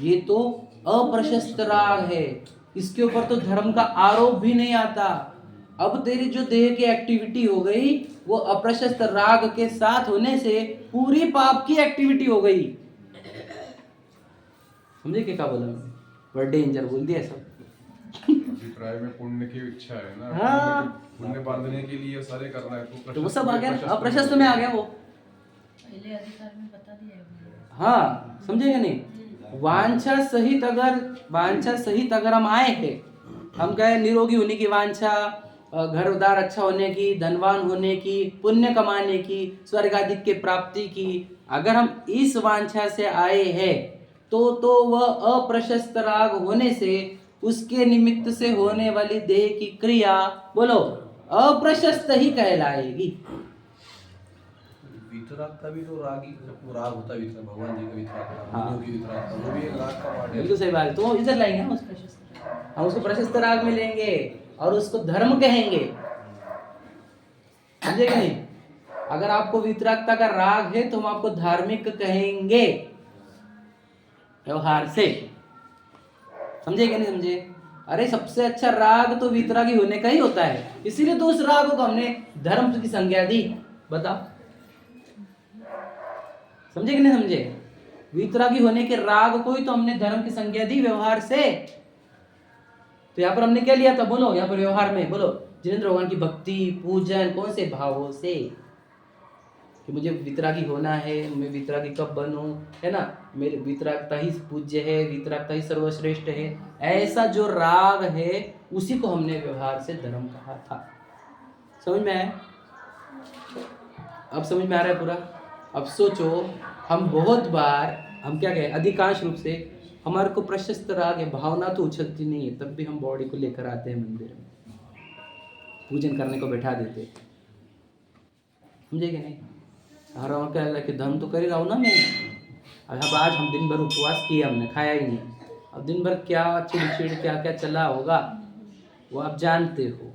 Speaker 1: ये तो अप्रशस्त राग है, इसके ऊपर तो धर्म का आरोप भी नहीं आता। अब तेरी जो देह की एक्टिविटी हो गई वो अप्रशस्त राग के साथ होने से पूरी पाप की एक्टिविटी हो गई। समझे क्या बोला मैं? बड़ा डेंजर बोल दिया सब।
Speaker 3: अभिप्राय में पुण्य की इच्छा है ना,
Speaker 1: हाँ।
Speaker 3: पुण्य बांधने के लिए सारे कर रहा है,
Speaker 1: तो वो सब आ गया, अप्रशस्त में आ गया वो।
Speaker 4: पहले अधिकार में बता दिया है।
Speaker 1: हाँ, समझेगा नहीं? वांछा सहित अगर हम आए हैं हम कहें निरोगी होने की वांछा, घर उदार अच्छा होने की, धनवान होने की, पुण्य कमाने की, स्वर्ग आदि के प्राप्ति की, अगर हम इस वांछा से आए हैं तो वह अप्रशस्त राग होने से उसके निमित्त से होने वाली देह की क्रिया बोलो अप्रशस्त ही कहलाएगी।
Speaker 3: वितरागता भी तो राग ही राग होता है, वितराग भगवान जी का वितराग,
Speaker 1: हाँ।
Speaker 3: हाँ। की वितरागता वो भी एक राग का पार्ट है।
Speaker 1: बिल्कुल सही बात है। तो इधर लाएंगे हम उसको प्रशस्त राग में लेंगे और उसको धर्म कहेंगे, समझे कि नहीं? अगर आपको वितरागता का राग है तो हम आपको धार्मिक कहेंगे व्यवहार से, समझे कि नहीं समझे? अरे सबसे अच्छा राग तो वितरागी होने का ही होता है, इसीलिए तो उस राग को हमने धर्म की संज्ञा दी। बताओ समझे कि नहीं समझे? वितरागी होने के राग को ही तो हमने धर्म की संज्ञा दी व्यवहार से। तो यहाँ पर हमने क्या लिया था बोलो, यहाँ पर व्यवहार में बोलो जिनेंद्र भगवान की भक्ति पूजन कौन से भावों से, कि मुझे वितरागी होना है, मैं वितरागी कब बनूं, है ना, मेरे वितरागता ही पूज्य है, वितरागता ही सर्वश्रेष्ठ है, ऐसा जो राग है उसी को हमने व्यवहार से धर्म कहा था। समझ में आया? अब समझ में आ रहा है पूरा? अब सोचो हम बहुत बार हम क्या कहें, अधिकांश रूप से हमारे को प्रशस्त राग है, भावना तो उछलती नहीं है, तब भी हम बॉडी को लेकर आते हैं मंदिर में, पूजन करने को बैठा देते हैं, समझे कि नहीं? हर क्या है कि धर्म तो कर ही रहा हूँ ना मैं। अब आज हम दिन भर उपवास किए, हमने खाया ही नहीं, अब दिन भर क्या चिड़चिड़ क्या क्या चला होगा वो आप जानते हो।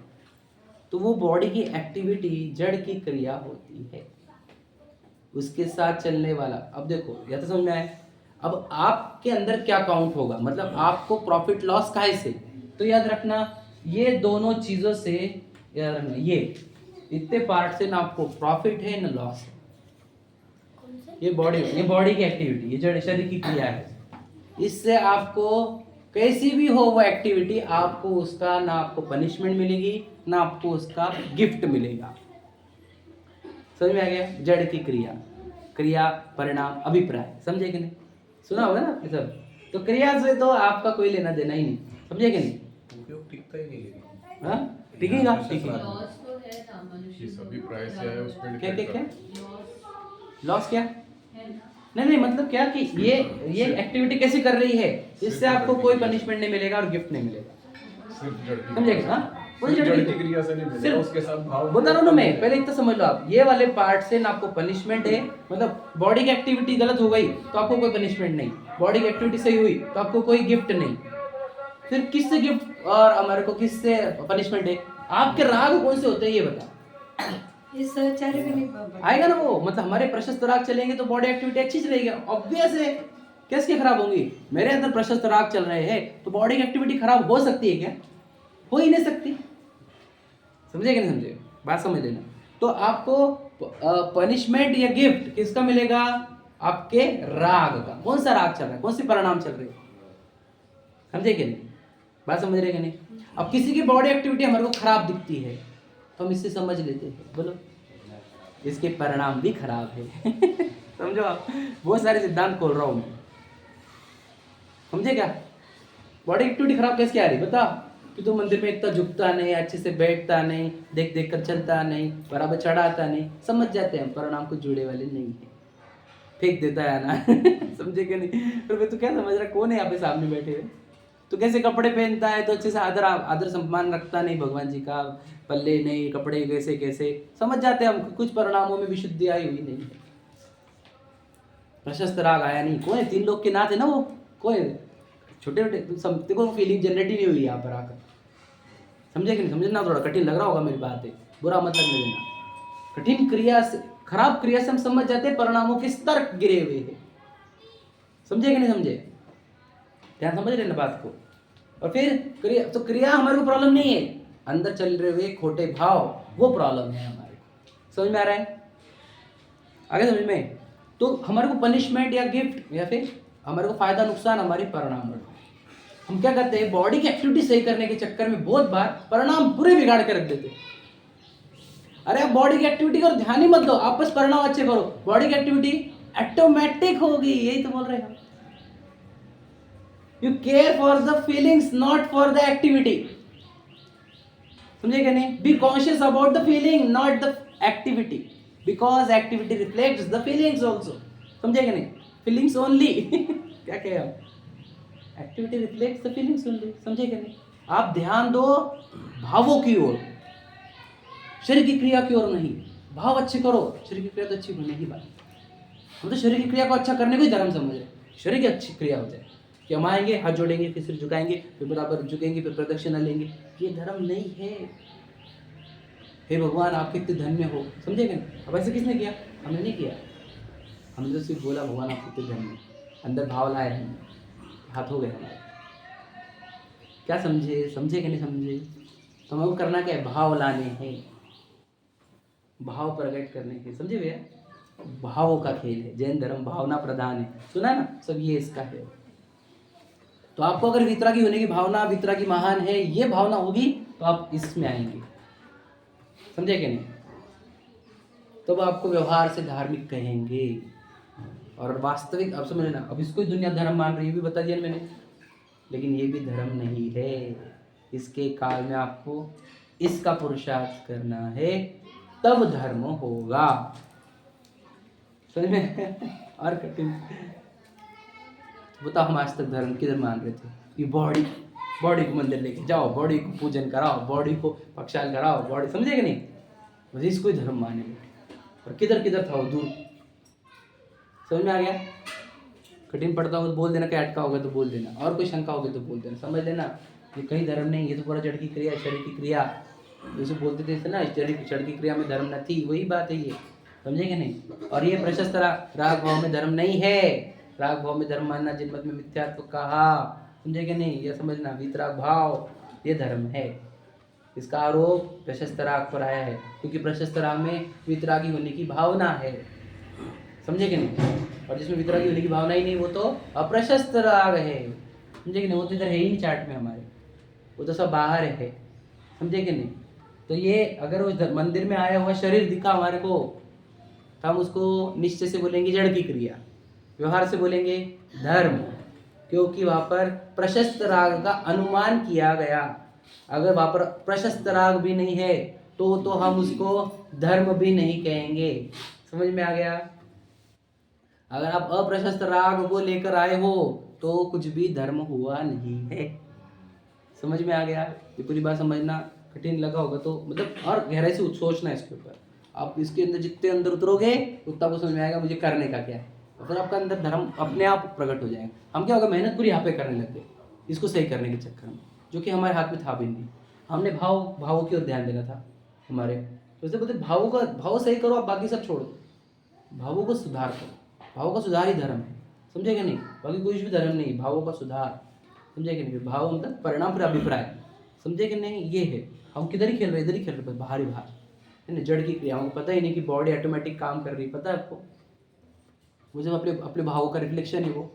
Speaker 1: तो वो बॉडी की एक्टिविटी जड़ की क्रिया होती है, उसके साथ चलने वाला। अब देखो या तो समझ में आए, अब आपके अंदर क्या काउंट होगा, मतलब आपको प्रॉफिट लॉस काहे से, तो याद रखना ये दोनों चीज़ों से, याद रखना ये इतने पार्ट से ना आपको प्रॉफिट है ना लॉस है। ये बॉडी की एक्टिविटी, ये जड़ शरीर की क्रिया है, इससे आपको कैसी भी हो वो एक्टिविटी, आपको उसका ना आपको पनिशमेंट मिलेगी ना आपको उसका गिफ्ट मिलेगा। समझ में आ गया? जड़ की क्रिया, क्रिया परिणाम अभिप्राय, समझे कि नहीं? सुना होगा ना आपने सब। तो क्रिया से तो आपका कोई लेना देना ही नहीं, समझे कि नहीं?
Speaker 3: उपयोग टिकता ही नहीं लेकिन।
Speaker 1: हाँ टिकेगा टिकेगा।
Speaker 4: लॉस तो है ना मनुष्य
Speaker 3: ये
Speaker 4: को,
Speaker 3: सभी प्राइस है उसमें
Speaker 1: क्या क्या क्या
Speaker 4: लॉस
Speaker 1: लॉस क्या?
Speaker 4: है ना।
Speaker 1: नहीं मतलब क्या कि ये एक्टिविटी कैसे कर रही है, इससे आपको कोई पनिशमेंट नहीं मिलेगा और गिफ्ट नहीं मिलेगा,
Speaker 3: सिर्फ जड़ की
Speaker 1: समझे? हाँ वही
Speaker 3: सिर्फ
Speaker 1: जड़
Speaker 3: जड़
Speaker 1: की
Speaker 3: की क्रिया से नहीं मिलेगा,
Speaker 1: सिर्फ
Speaker 3: उसके साथ भाव
Speaker 1: बता रहा हूँ ना मैं, पहले इतना समझ लो आप, ये वाले पार्ट से ना आपको पनिशमेंट है, मतलब बॉडी की एक्टिविटी गलत हो गई तो आपको कोई पनिशमेंट नहीं, बॉडी की एक्टिविटी सही हुई तो आपको कोई गिफ्ट नहीं, फिर किससे गिफ्ट और हमारे को किससे पनिशमेंट है? आपके राग कौन से होते हैं ये बता,
Speaker 2: इस चारे में नहीं
Speaker 1: आएगा ना वो, मतलब हमारे प्रशस्त राग चलेंगे तो बॉडी एक्टिविटी अच्छी चलेगी, ऑब्वियस है। कैसे खराब होंगी? मेरे अंदर प्रशस्त राग चल रहे हैं तो बॉडी की एक्टिविटी खराब हो सकती है क्या? हो ही नहीं सकती, समझे कि नहीं समझे? बात समझ लेना। तो आपको पनिशमेंट या गिफ्ट किसका मिलेगा? आपके राग का। कौन सा राग चल रहा है, कौन सी परिणाम चल रही है, समझे कि नहीं? बात समझ रहे कि नहीं? अब किसी की बॉडी एक्टिविटी हमारे को खराब दिखती है तो हम इससे समझ लेते हैं, बोलो इसके परिणाम भी खराब है समझो आप, बहुत सारे सिद्धांत खोल रहा हूं मैं, समझे क्या? बॉडी एक्टिविटी खराब कैसे आ रही बता, कि तू मंदिर में इतना झुकता नहीं, अच्छे से बैठता नहीं, देख देख कर चलता नहीं, बराबर चढ़ाता नहीं, समझ जाते हैं परिणाम को जुड़े वाले नहीं है, फेंक देता है ना समझे कि नहीं? फिर तू क्या समझ रहा, कौन है यहाँ पे सामने बैठे हुए? तो कैसे कपड़े पहनता है तो अच्छे से आदर सम्मान रखता नहीं भगवान जी का, पल्ले नहीं, कपड़े कैसे कैसे, समझ जाते हैं हम कुछ परिणामों में विशुद्धि आई हुई नहीं है, प्रशस्त राग आया नहीं। कौन है? 3 लोग के नाथ है ना वो, कौन है? छोटे छोटे देखो फीलिंग जनरेट ही नहीं हुई यहाँ पर आकर, समझे कि नहीं? समझना थोड़ा कठिन लग रहा होगा मेरी बात है, बुरा मत लगने देना। कठिन क्रिया से, खराब क्रिया से हम समझ जाते हैं परिणामों के स्तर गिरे हुए हैं, समझे कि नहीं समझे? ध्यान समझ रहे ना बात को। और फिर क्रिया, तो क्रिया हमारे को प्रॉब्लम नहीं है, अंदर चल रहे हुए खोटे भाव वो प्रॉब्लम है हमारे को, समझ में आ रहा है? आगे समझ में? तो हमारे को पनिशमेंट या गिफ्ट या फिर हमारे को फायदा नुकसान हमारे परिणाम, हम क्या करते हैं बॉडी की एक्टिविटी सही करने के चक्कर में बहुत बार परिणाम पूरे बिगाड़ के रख देते हैं। अरे आप बॉडी की एक्टिविटी करो, ध्यान ही मत दो, आप बस परिणाम अच्छे करो, बॉडी की एक्टिविटी ऑटोमेटिक होगी, यही तो बोल रहे हैं। You care for the feelings, not for the activity. समझे क्या नहीं? Be conscious about the feeling not the activity, because activity reflects the feelings also. समझे क्या नहीं? फीलिंग्स ओनली क्या कहे हम, activity reflects the feelings only. समझे क्या नहीं? आप ध्यान दो भावों की ओर, शरीर की क्रिया की ओर नहीं। भाव अच्छे करो, शरीर की क्रिया तो अच्छी होने की बात। हम तो शरीर की क्रिया को अच्छा करने को ही धर्म समझ रहे हैं। शरीर की अच्छी क्रिया हो जाए कि हम आएंगे, हाथ जोड़ेंगे, फिर सिर झुकाएंगे, फिर बराबर झुकेंगे, फिर प्रदक्षिणा लेंगे, ये धर्म नहीं है। हे भगवान आप कितने धन्य हो। समझे क्या? अब ऐसे किसने किया? हमने नहीं किया, हमने तो सिर्फ बोला भगवान आप कितने धन्य। अंदर भाव लाए हैं, हाथ हो गए हमारे। क्या समझे? समझे कि नहीं समझे? तो हमें करना क्या है? भाव लाने हैं, भाव प्रकट करने के। समझे भैया? भावों का खेल है। जैन धर्म भावना प्रधान है, सुना ना? सब ये इसका है। तो आपको अगर वितरागी होने की भावना, वितरागी महान है, ये भावना होगी तो आप इसमें आएंगे। समझे कि नहीं? तो आपको व्यवहार से धार्मिक कहेंगे। और वास्तविक अब समझ लेना, अब इसको ही दुनिया धर्म मान रही है, भी बता दिया मैंने, लेकिन ये भी धर्म नहीं है। इसके काल में आपको इसका पुरुषार्थ करना है, तब धर्म होगा। समझ में? और कठिन बताओ, हम आज तक धर्म किधर मान रहे थे? कि बॉडी को मंदिर लेके जाओ, बॉडी को पूजन कराओ, बॉडी को पक्षाल कराओ, बॉडी। समझे कि नहीं? बस इसको ही धर्म माने। और किधर किधर था वो दूर। समझ में आ गया? कठिन पड़ता होगा तो बोल देना, क्या अटका होगा तो बोल देना, और कोई शंका होगी तो बोल देना। समझ लेना ये कहीं धर्म नहीं, ये तो पूरा जड़ की क्रिया, शरीर की क्रिया। जैसे बोलते थे ना, जड़ की क्रिया में धर्म न थी, वही बात है ये। समझे कि नहीं? और ये प्रशस्त राग भाव में धर्म नहीं है। राग भाव में धर्म मानना जिनमत में मिथ्यात्व कहा। समझे कि नहीं? ये समझना, वीतराग भाव ये धर्म है। इसका आरोप प्रशस्त राग पर आया है, क्योंकि प्रशस्त राग में वितरागी होने की भावना है। समझे कि नहीं? और जिसमें वितरागी होने की भावना ही नहीं, वो तो अप्रशस्त राग है। समझे कि नहीं? वो तो इधर है ही नहीं चार्ट में हमारे, वो तो सब बाहर है। समझे कि नहीं? तो ये अगर वो मंदिर में आया हुआ शरीर दिखा हमारे को, तो हम उसको निश्चय से बोलेंगे जड़ की क्रिया, व्यवहार से बोलेंगे धर्म, क्योंकि वहाँ पर प्रशस्त राग का अनुमान किया गया। अगर वहाँ पर प्रशस्त राग भी नहीं है तो हम उसको धर्म भी नहीं कहेंगे। समझ में आ गया? अगर आप अप्रशस्त राग को लेकर आए हो तो कुछ भी धर्म हुआ नहीं है। समझ में आ गया? ये पूरी बात समझना। कठिन लगा होगा तो मतलब और गहराई से सोचना इसके ऊपर। आप इसके अंदर जितने अंदर उतरोगे उतना आपको समझ में आएगा मुझे करने का क्या है, और फिर आपका अंदर धर्म अपने आप प्रकट हो जाएगा। हम क्या होगा, मेहनत पूरी यहाँ पे करने लगे इसको सही करने के चक्कर में, जो कि हमारे हाथ में था भी नहीं। हमने भावों की ओर ध्यान देना था हमारे, तो इसलिए बोलते भाव सही करो, आप बाकी सब छोड़ो, भावों को सुधार करो। भावों का सुधार ही धर्म है। समझे कि नहीं? बाकी कुछ भी धर्म नहीं, भावों का सुधार। समझे कि नहीं? भाव मतलब परिणाम पर अभिप्राय। समझे कि नहीं? ये है। हम किधर ही खेल रहे, इधर ही खेल रहे, बाहर ही बाहर है। जड़ की क्रियाओं को पता ही नहीं कि बॉडी ऑटोमेटिक काम कर रही है। पता है आपको? वो जब अपने भावों का रिफ्लेक्शन है। वो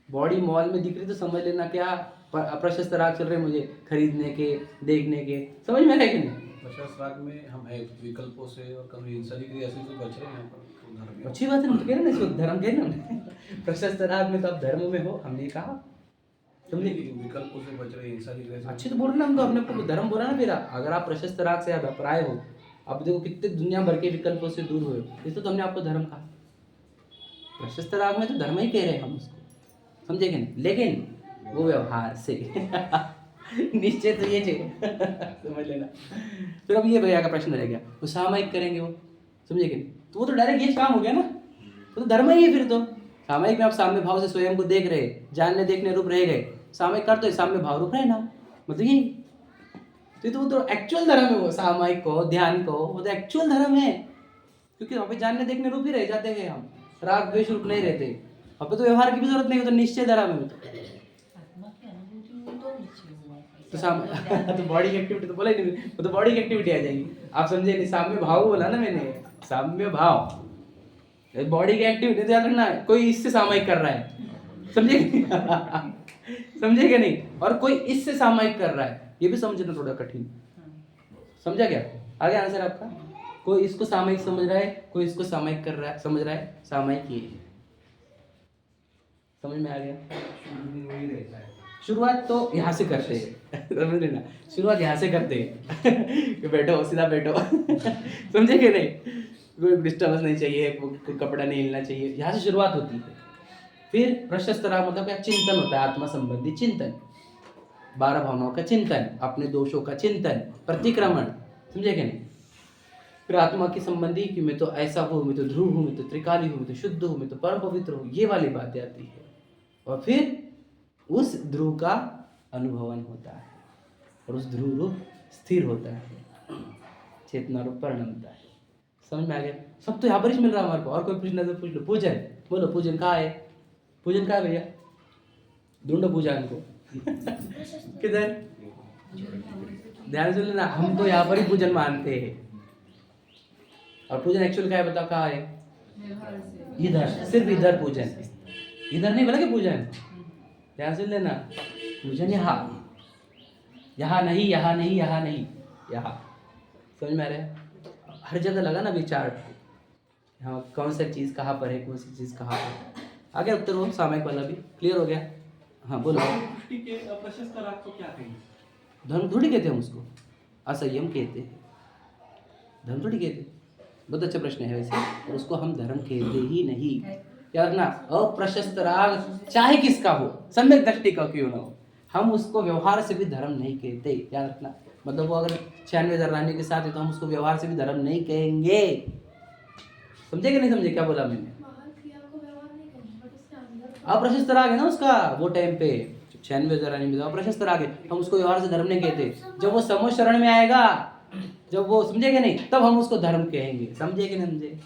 Speaker 1: बॉडी मॉल में दिख रही तो समझ लेना क्या अप्रशस्त राग चल रहे मुझे खरीदने के, देखने के। समझ में आया कि नहीं?
Speaker 3: प्रशस्त राग में हम विकल्पों से और कभी हिंसा की क्रिया से तो बच रहे हैं, पर धर्म
Speaker 1: अच्छी बात है ना, तो कह रहे ना इसको धर्म कह रहे ना। प्रशस्त राग में तो आप धर्म में हो, हमने कहा। तुमने
Speaker 3: विकल्पों से बच रहे, हिंसा की क्रिया से।
Speaker 1: अच्छी तो बोल रहे ना, हम तो अपने को धर्म बोला ना मेरा। अगर आप प्रशस्त राग से अभिप्राय हो, अब देखो कितने दुनिया भर के विकल्पों से दूर हुए, इसलिए तो हमने आपको धर्म कहा। प्रशस्त राग में तो धर्म ही कह रहे हैं हम उसको। समझे कि नहीं? लेकिन वो व्यवहार से निश्चय तो ये समझ लेना। फिर अब ये भैया का प्रश्न रह गया, वो सामयिक करेंगे वो। समझे कि नहीं? तो वो तो डायरेक्ट ये काम हो गया ना, वो तो धर्म ही है। फिर तो सामयिक में आप साम्य भाव से स्वयं को देख रहे, जानने देखने रूप रह गए। सामयिक कर तो साम्य भाव रूप रहे ना, मतलब ये तो वो तो एक्चुअल धर्म है। वो सामयिक को, ध्यान को, वो तो एक्चुअल धर्म है, क्योंकि वहाँ पे जानने देखने रूप ही रह जाते हैं हम, राग द्वेष रूप नहीं रहते। वहाँ पे तो व्यवहार की भी जरूरत नहीं, वो तो निश्चय धर्म है।
Speaker 2: आत्मा की अनुभूति में तो निश्चय हुआ है।
Speaker 1: तो बॉडी की एक्टिविटी तो बोला ही नहीं, वो तो बॉडी की एक्टिविटी आ जाएगी। आप समझे नहीं? साम्य भाव बोला ना मैंने, साम्य भाव बॉडी की एक्टिविटी। तो याद रखना, कोई इससे सामयिक कर रहा है। समझे? समझे क्या नहीं? और कोई इससे सामयिक कर रहा है, ये भी समझना थोड़ा कठिन। समझा क्या? आगे आंसर आपका। कोई इसको सामयिक समझ रहा है, कोई इसको सामयिक कर रहा है, समझ रहा है सामयिक ये। समझ में आ गया? शुरुआत तो यहाँ से करते हैं समझ लेना, शुरुआत यहाँ से करते हैं कि बैठो सीधा बैठो समझे कि नहीं, कोई डिस्टर्बेंस नहीं चाहिए, कोई कपड़ा नहीं हिलना चाहिए, यहाँ से शुरुआत होती है। फिर प्रशस्त राग मतलब क्या, चिंतन होता है, आत्मा संबंधी चिंतन, 12 भावनाओं का चिंतन, अपने दोषों का चिंतन, प्रतिक्रमण, समझे कि नहीं। फिर आत्मा की संबंधी कि मैं तो ऐसा हूँ, मैं तो ध्रुव हूँ, मैं तो त्रिकाली हूँ, मैं तो शुद्ध हूँ, मैं तो परम पवित्र हूँ, ये वाली बातें आती है। और फिर उस ध्रुव का अनुभवन होता है और उस ध्रुव रूप स्थिर होता है, चेतना रूप परिणमता है। समझ में आ गया? सब तो यहाँ पर ही मिल रहा है हमारे को, और कोई पूछना तो पूछ लो। पूजन बोलो, पूजन कहाँ है? पूजन कहाँ है भैया? ढूंढो पूजा इनको किधर? ध्यान से लेना, हम तो यहाँ पर ही पूजन मानते हैं, और पूजन एक्चुअल क्या है बताओ कहाँ है? इधर, सिर्फ इधर पूजन, इधर नहीं बोला कि पूजन, ध्यान से लेना, पूजन यहाँ, यहाँ नहीं, यहाँ नहीं, यहाँ नहीं, यहाँ। समझ में आ रहा है? हर जगह लगा ना अभी चार्ट, हाँ कौन सा चीज़ कहाँ पर है, कौन सी चीज़ कहाँ पर। आ गया उत्तर? वो सामयिक वाला भी क्लियर हो गया? हाँ बोलो।
Speaker 6: दृष्टि के प्रशस्त राग को क्या कहेंगे?
Speaker 1: धर्म थोड़ी कहते हैं हम उसको, असंयम कहते हैं, धर्म थोड़ी कहते। बहुत अच्छा प्रश्न है वैसे, और उसको हम धर्म कहते ही नहीं। याद रखना, अप्रशस्त राग चाहे किसका हो, सम्यक दृष्टि का क्यों ना हो, हम उसको व्यवहार से भी धर्म नहीं कहते। याद रखना, मतलब वो अगर 96,000 रानी के साथ है तो हम उसको व्यवहार से भी धर्म नहीं कहेंगे। समझे कि नहीं समझे क्या बोला मैंने?
Speaker 5: बाहर क्रिया को व्यवहार नहीं करेंगे, बट उसके अंदर
Speaker 1: अप्रशस्त राग है ना उसका, वो टाइम पे 96,000 रानी में अप्रशस्त राग है, हम उसको व्यवहार से धर्म नहीं कहते। जब वो समो शरण में आएगा, जब वो समझेगा नहीं, तब हम उसको धर्म कहेंगे। समझे कि नहीं समझे?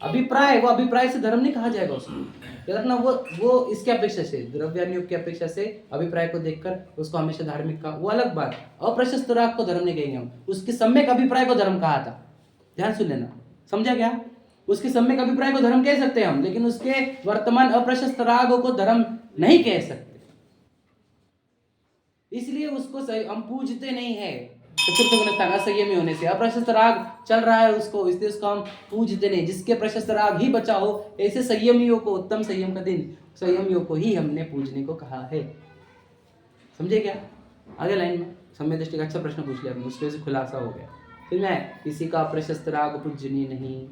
Speaker 1: अभिप्राय, वो अभिप्राय से धर्म नहीं कहा जाएगा उसको। याद रखना, वो इसके अपेक्षा से, द्रव्यानुयोग की अपेक्षा से अभिप्राय को देखकर उसको हमेशा धार्मिक का, वो अलग बात। अप्रशस्त राग को धर्म नहीं कहेंगे हम, उसके सम्यक अभिप्राय को धर्म कहा था। ध्यान सुन लेना, समझा क्या? उसके सम्यक अभिप्राय को धर्म कह सकते हैं हम, लेकिन उसके वर्तमान अप्रशस्त राग को धर्म नहीं कह सकते। इसलिए उसको हम पूजते नहीं है। चतुर्थ गुणस्थान असंयमी होने से, अप्रशस्त राग चल रहा है उसको, इसलिए उसको हम पूजते नहीं। जिसके प्रशस्त राग ही बचा हो, ऐसे संयमियों को, उत्तम संयम का दिन, संयमियों को ही हमने पूजने को कहा है। समझे क्या? आगे लाइन में सम्यक दृष्टि का अच्छा प्रश्न पूछ लिया, उसके से खुलासा हो गया। फिर मैं, किसी का प्रशस्त राग पूजनीय नहीं,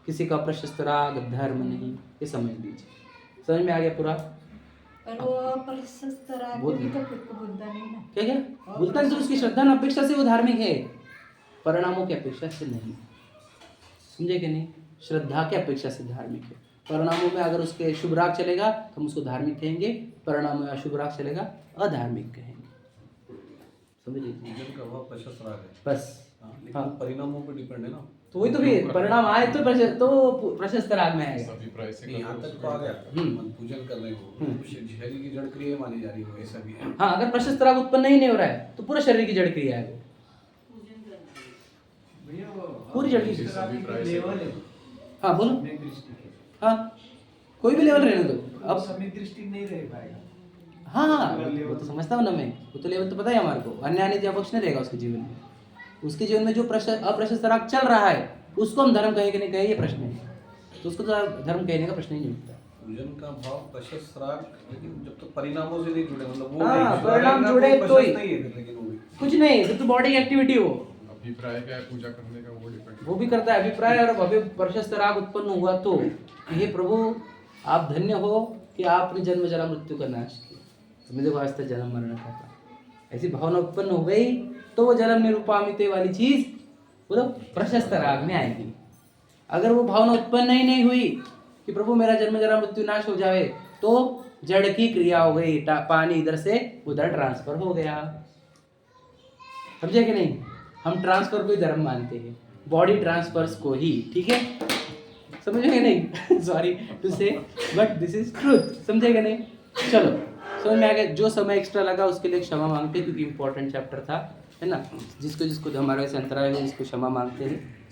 Speaker 1: किसी का प्रशस्त राग धर्म नहीं, ये समझ लीजिए। समझ में आ गया पूरा?
Speaker 2: पर वो प्रशस्त राग
Speaker 1: बोल
Speaker 2: भी तो खुद को बोलता नहीं ना।
Speaker 1: क्या क्या बोलता है? तो उसकी श्रद्धा अपेक्षा से वो धार्मिक है, परिणामों की अपेक्षा से नहीं। समझे कि नहीं? श्रद्धा की अपेक्षा से धार्मिक है। परिणामों में अगर उसके शुभ राग चलेगा तो हम उसको धार्मिक कहेंगे, परिणामों में अशुभ राग चलेगा अधार्मिक कहेंगे। समझिए?
Speaker 3: पूजन का भाव प्रशस्त राग है,
Speaker 1: बस
Speaker 3: लेकिन परिणामों पर डिपेंड है ना।
Speaker 1: तो वही तो, फिर परिणाम आए तो प्रशस्त राग में आएगा।
Speaker 3: नहीं, यहाँ तक तो आ गया, मन पूजन कर रहे हो, शरीर की जड़ क्रिया मानी जा रही हो, ऐसा भी है।
Speaker 1: हाँ, अगर प्रशस्त राग उत्पन्न ही नहीं हो रहा है तो पूरा शरीर की जड़ क्रिया है,
Speaker 6: भैया वो
Speaker 1: पूरी जड़ की
Speaker 6: लेवल है।
Speaker 1: हाँ बोलो।
Speaker 6: सम्यक दृष्टि के,
Speaker 1: हाँ, कोई भी लेवल रहने दो।
Speaker 6: अब सम्यक दृष्टि नहीं रह पाएगा।
Speaker 1: हाँ, वो तो समझता हूँ ना मैं, वो तो लेवल तो पता है हमारे को। अन्य अन्य पक्ष नहीं रहेगा उसके जीवन में। उसके जीवन में जो अप्रशस्त राग चल रहा है उसको हम धर्म कहे कि नहीं कहे, ये प्रश्न है। तो उसको तो धर्म कहने का प्रश्न ही नहीं उठता।
Speaker 3: पूजन का भाव प्रशस्त राग, लेकिन जब तक परिणामों से नहीं जुड़े, मतलब वो
Speaker 1: हाँ,
Speaker 3: नहीं,
Speaker 1: परिणाम
Speaker 3: राग
Speaker 1: जुड़े
Speaker 3: कोई
Speaker 1: तो ही।
Speaker 3: प्रशस्त नहीं है, लेकिन वो भी
Speaker 1: कुछ नहीं, तो बॉडी की एक्टिविटी हो,
Speaker 7: अभिप्राय क्या है पूजा करने का, वो डिपेंड।
Speaker 1: वो भी करता है अभिप्राय। और अभी प्रशस्त राग उत्पन्न हुआ तो हे प्रभु आप धन्य हो कि आपने जन्म जरा मृत्यु का नाश किया, तो मेरे वास्ते जन्म मरण का था। ऐसी भावना उत्पन्न हो गई तो वो जन्म निरूपामिते वाली चीज वो प्रशस्त राग में आएगी। अगर वो भावना उत्पन्न ही नहीं हुई कि प्रभु मेरा जन्म जरा मृत्यु नाश हो जाए, तो जड़ की क्रिया हो गई, पानी इधर से उधर ट्रांसफर हो गया। समझे कि नहीं? हम ट्रांसफर को ही धर्म मानते हैं, बॉडी ट्रांसफर्स को ही। ठीक है, समझे कि नहीं? सॉरी टू से, बट दिस इज ट्रूथ। समझे कि नहीं? चलो समझ में आ गया। जो समय एक्स्ट्रा लगा उसके लिए क्षमा मांगते हैं, क्योंकि इंपॉर्टेंट चैप्टर था, है ना। जिसको जिसको हमारे से अंतराय है उसको क्षमा मांगते हैं।